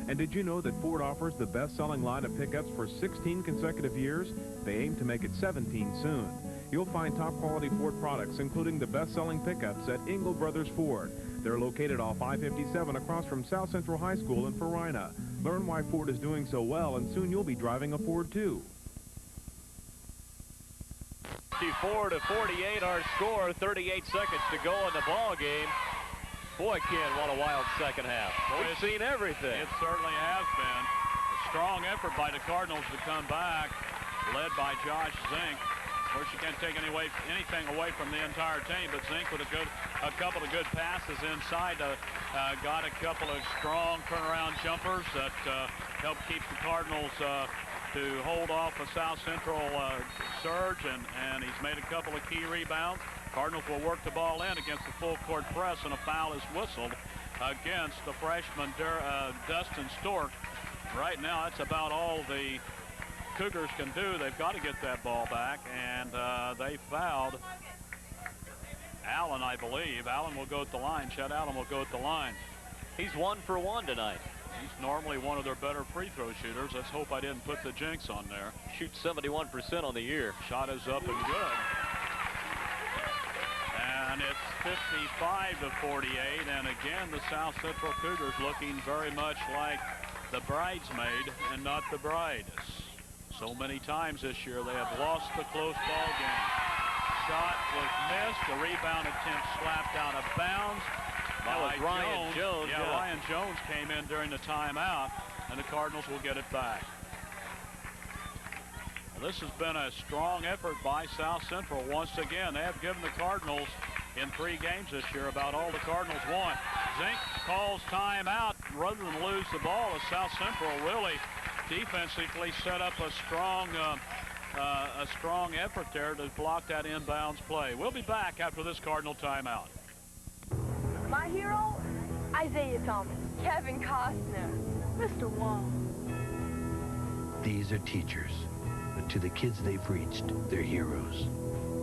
And did you know that Ford offers the best-selling line of pickups for 16 consecutive years? They aim to make it 17 soon. You'll find top-quality Ford products, including the best-selling pickups at Engel Brothers Ford. They're located off I-57 across from South Central High School in Farina. Learn why Ford is doing so well, and soon you'll be driving a Ford, too. 54-48 our score, 38 seconds to go in the ball game. Boy, Ken, what a wild second half. We've seen everything. It certainly has been. A strong effort by the Cardinals to come back, led by Josh Zink. Of course, you can't take anything away from the entire team, but Zink with a couple of good passes inside, got a couple of strong turnaround jumpers that helped keep the Cardinals to hold off a South Central surge, and he's made a couple of key rebounds. Cardinals will work the ball in against the full court press, and a foul is whistled against the freshman Dustin Stork. Right now, that's about all the Cougars can do. They've got to get that ball back, and they fouled Allen, I believe. Allen will go at the line. Chet Allen will go at the line. He's 1 for 1 tonight. He's normally one of their better free throw shooters. Let's hope I didn't put the jinx on there. Shoots 71% on the year. Shot is up and good. And it's 55-48, and again, the South Central Cougars looking very much like the bridesmaid and not the bride. So many times this year they have lost the close ball game. Shot was missed. The rebound attempt slapped out of bounds. That was Ryan Jones. Yeah, Ryan Jones came in during the timeout, and the Cardinals will get it back. Well, this has been a strong effort by South Central. Once again, they have given the Cardinals in 3 games this year about all the Cardinals want. Zink calls timeout rather than lose the ball, as South Central really defensively set up a strong effort there to block that inbounds play. We'll be back after this Cardinal timeout. My hero, Isaiah Thomas, Kevin Costner, Mr. Wong. These are teachers, but to the kids they've reached, they're heroes.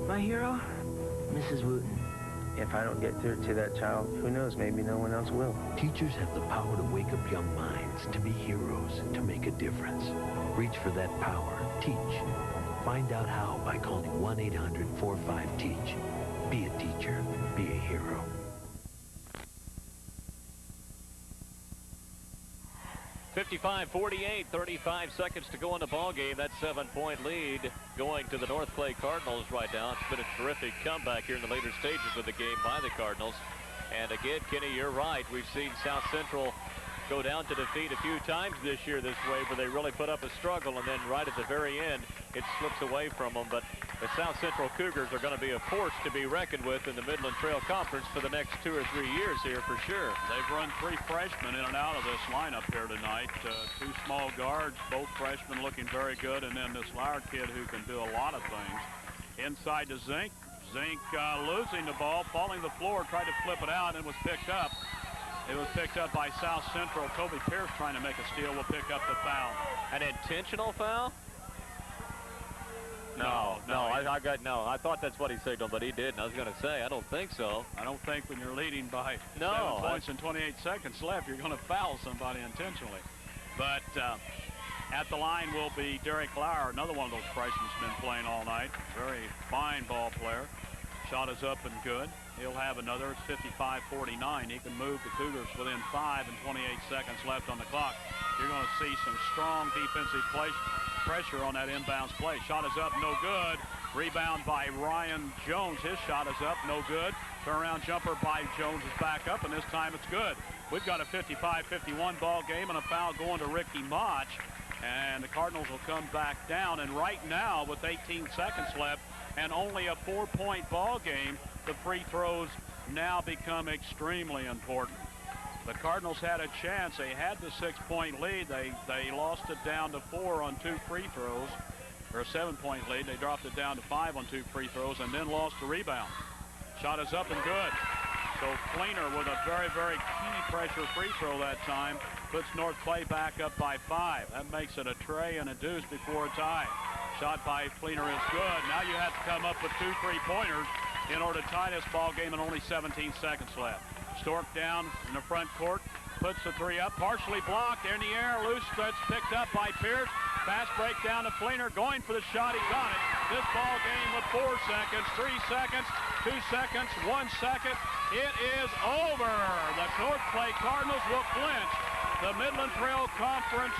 My hero, Mrs. Wooten. if I don't get through to that child, who knows, maybe no one else will. Teachers have the power to wake up young minds, to be heroes, to make a difference. Reach for that power. Teach. Find out how by calling 1-800-45-TEACH. Be a teacher. Be a hero. (55-48), 35 seconds to go in the ball game. That 7-point lead going to the North Clay Cardinals right now. It's been a terrific comeback here in the later stages of the game by the Cardinals. And again, Kenny, you're right. We've seen South Central go down to defeat a few times this year this way, where they really put up a struggle, and then right at the very end, it slips away from them. But the South Central Cougars are going to be a force to be reckoned with in the Midland Trail Conference for the next 2 or 3 years here for sure. They've run 3 freshmen in and out of this lineup here tonight. 2 small guards, both freshmen looking very good, and then this Lauer kid who can do a lot of things. Inside to Zink. Zink losing the ball, falling to the floor, tried to flip it out, and was picked up. It was picked up by South Central. Toby Pierce trying to make a steal will pick up the foul. An intentional foul? No. I thought that's what he signaled, but he didn't. I was going to say, I don't think so. I don't think when you're leading by 7 points and 28 seconds left, you're going to foul somebody intentionally. But at the line will be Derek Lauer, another one of those freshmen who's been playing all night. Very fine ball player. Shot is up and good. He'll have another. It's 55-49. He can move the Cougars within 5 and 28 seconds left on the clock. You're going to see some strong defensive pressure on that inbounds play. Shot is up, no good. Rebound by Ryan Jones. His shot is up, no good. Turnaround jumper by Jones is back up, and this time it's good. We've got a 55-51 ball game and a foul going to Ricky Mach. And the Cardinals will come back down. And right now, with 18 seconds left and only a 4-point ball game, the free throws now become extremely important. The Cardinals had a chance. They had the 6-point lead. They lost it down to 4 on 2 free throws, or a 7-point lead. They dropped it down to 5 on 2 free throws and then lost the rebound. Shot is up and good. So Fleener with a very, very key pressure free throw that time puts North Clay back up by 5. That makes it a tray and a deuce before a tie. Shot by Fleener is good. Now you have to come up with 2 3-pointers in order to tie this ball game, and only 17 seconds left. Stork down in the front court, puts the 3 up, partially blocked, in the air, loose, that's picked up by Pierce. Fast break down to Fleener, going for the shot, he got it. This ball game with 4 seconds, 3 seconds, 2 seconds, 1 second. It is over. The North Clay Cardinals will clinch the Midland Trail Conference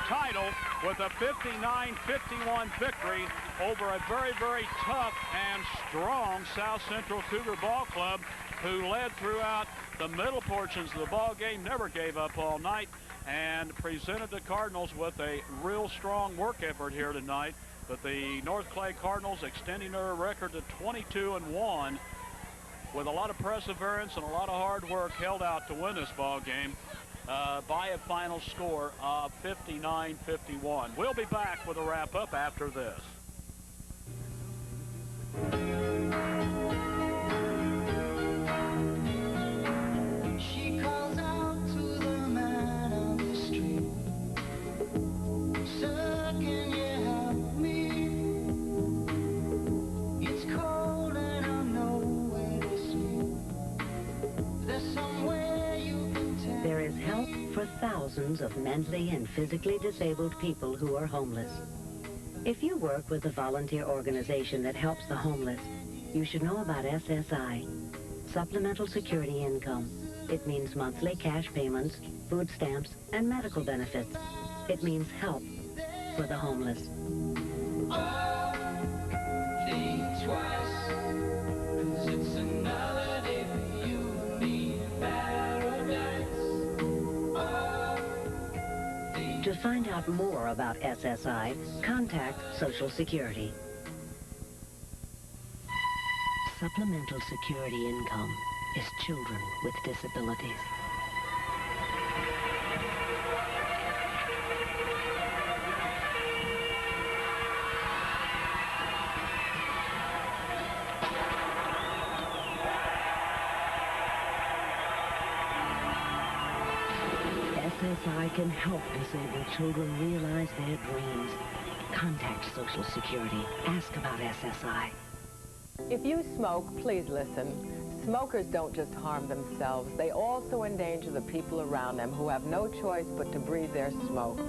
title with a 59-51 victory over a very, very tough and strong South Central Cougar Ball Club, who led throughout the middle portions of the ball game, never gave up all night, and presented the Cardinals with a real strong work effort here tonight. But the North Clay Cardinals extending their record to 22-1 with a lot of perseverance and a lot of hard work, held out to win this ball game by a final score of 59-51. We'll be back with a wrap-up after this. She calls out to the man on the street, "Sir, can you help me? It's cold and I'm nowhere to sleep. There's somewhere you can tell." There is help for thousands of mentally and physically disabled people who are homeless. If you work with a volunteer organization that helps the homeless, you should know about SSI, Supplemental Security Income. It means monthly cash payments, food stamps, and medical benefits. It means help for the homeless. Think twice, 'cause it's another day for you and me in paradise. To find out more about SSI, contact Social Security. Supplemental Security Income is children with disabilities. SSI can help disabled children realize their dreams. Contact Social Security. Ask about SSI. If you smoke, please listen. Smokers don't just harm themselves, they also endanger the people around them who have no choice but to breathe their smoke.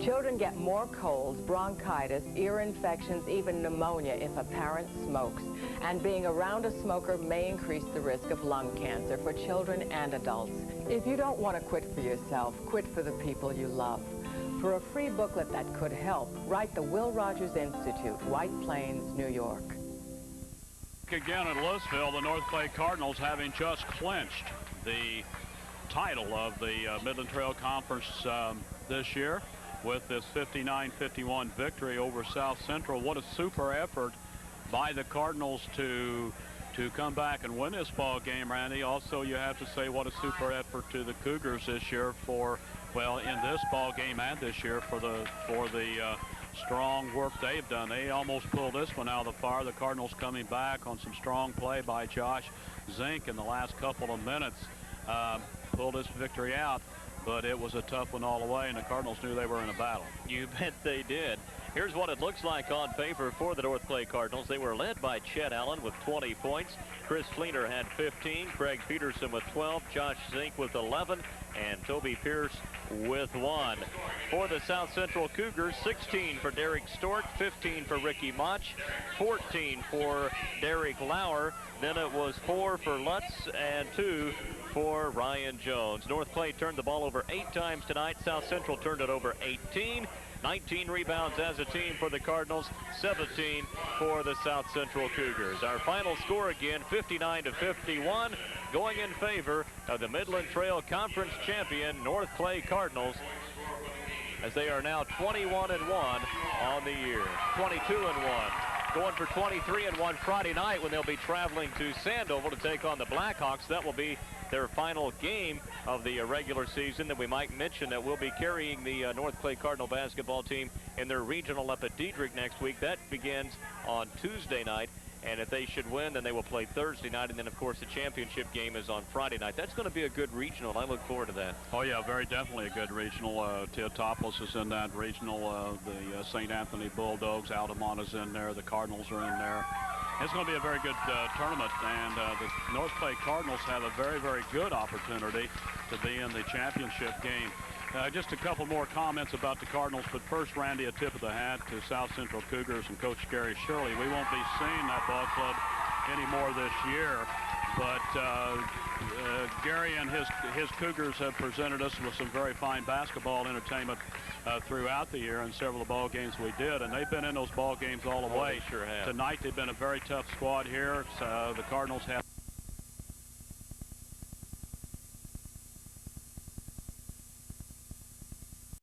Children get more colds, bronchitis, ear infections, even pneumonia if a parent smokes. And being around a smoker may increase the risk of lung cancer for children and adults. If you don't want to quit for yourself, quit for the people you love. For a free booklet that could help, write the Will Rogers Institute, White Plains, New York. Again at Louisville, the North Clay Cardinals having just clinched the title of the Midland Trail Conference this year with this 59-51 victory over South Central. What a super effort by the Cardinals to come back and win this ball game, Randy. Also, you have to say what a super effort to the Cougars this year for, well, in this ball game and this year for the strong work they've done. They almost pulled this one out of the fire. The Cardinals coming back on some strong play by Josh Zink in the last couple of minutes. Pulled this victory out, but it was a tough one all the way, and the Cardinals knew they were in a battle. You bet they did. Here's what it looks like on paper for the North Clay Cardinals. They were led by Chet Allen with 20 points. Chris Fleener had 15. Craig Peterson with 12. Josh Zink with 11. And Toby Pierce with 1. For the South Central Cougars, 16 for Derek Stork, 15 for Ricky Mach, 14 for Derek Lauer. Then it was 4 for Lutz and 2 for Ryan Jones. North Clay turned the ball over 8 times tonight. South Central turned it over 18. 19 rebounds as a team for the Cardinals, 17 for the South Central Cougars. Our final score again, 59-51, going in favor of the Midland Trail Conference champion North Clay Cardinals, as they are now 21-1 on the year. 22-1. Going for 23-1 Friday night when they'll be traveling to Sandoval to take on the Blackhawks. That will be their final game of the regular season. That we might mention that we'll be carrying the North Clay Cardinal basketball team in their regional up at Diedrich next week. That begins on Tuesday night. And if they should win, then they will play Thursday night. And then, of course, the championship game is on Friday night. That's going to be a good regional. I look forward to that. Oh, yeah, very definitely a good regional. Teotopoulos is in that regional. The St. Anthony Bulldogs, Altamont is in there. The Cardinals are in there. It's going to be a very good tournament. And the North Clay Cardinals have a very, very good opportunity to be in the championship game. Just a couple more comments about the Cardinals, but first, Randy, a tip of the hat to South Central Cougars and Coach Gary Shirley. We won't be seeing that ball club anymore this year, but Gary and his Cougars have presented us with some very fine basketball entertainment throughout the year in several of the ball games we did, and they've been in those ball games all the way. They sure have. Tonight, they've been a very tough squad here. The Cardinals have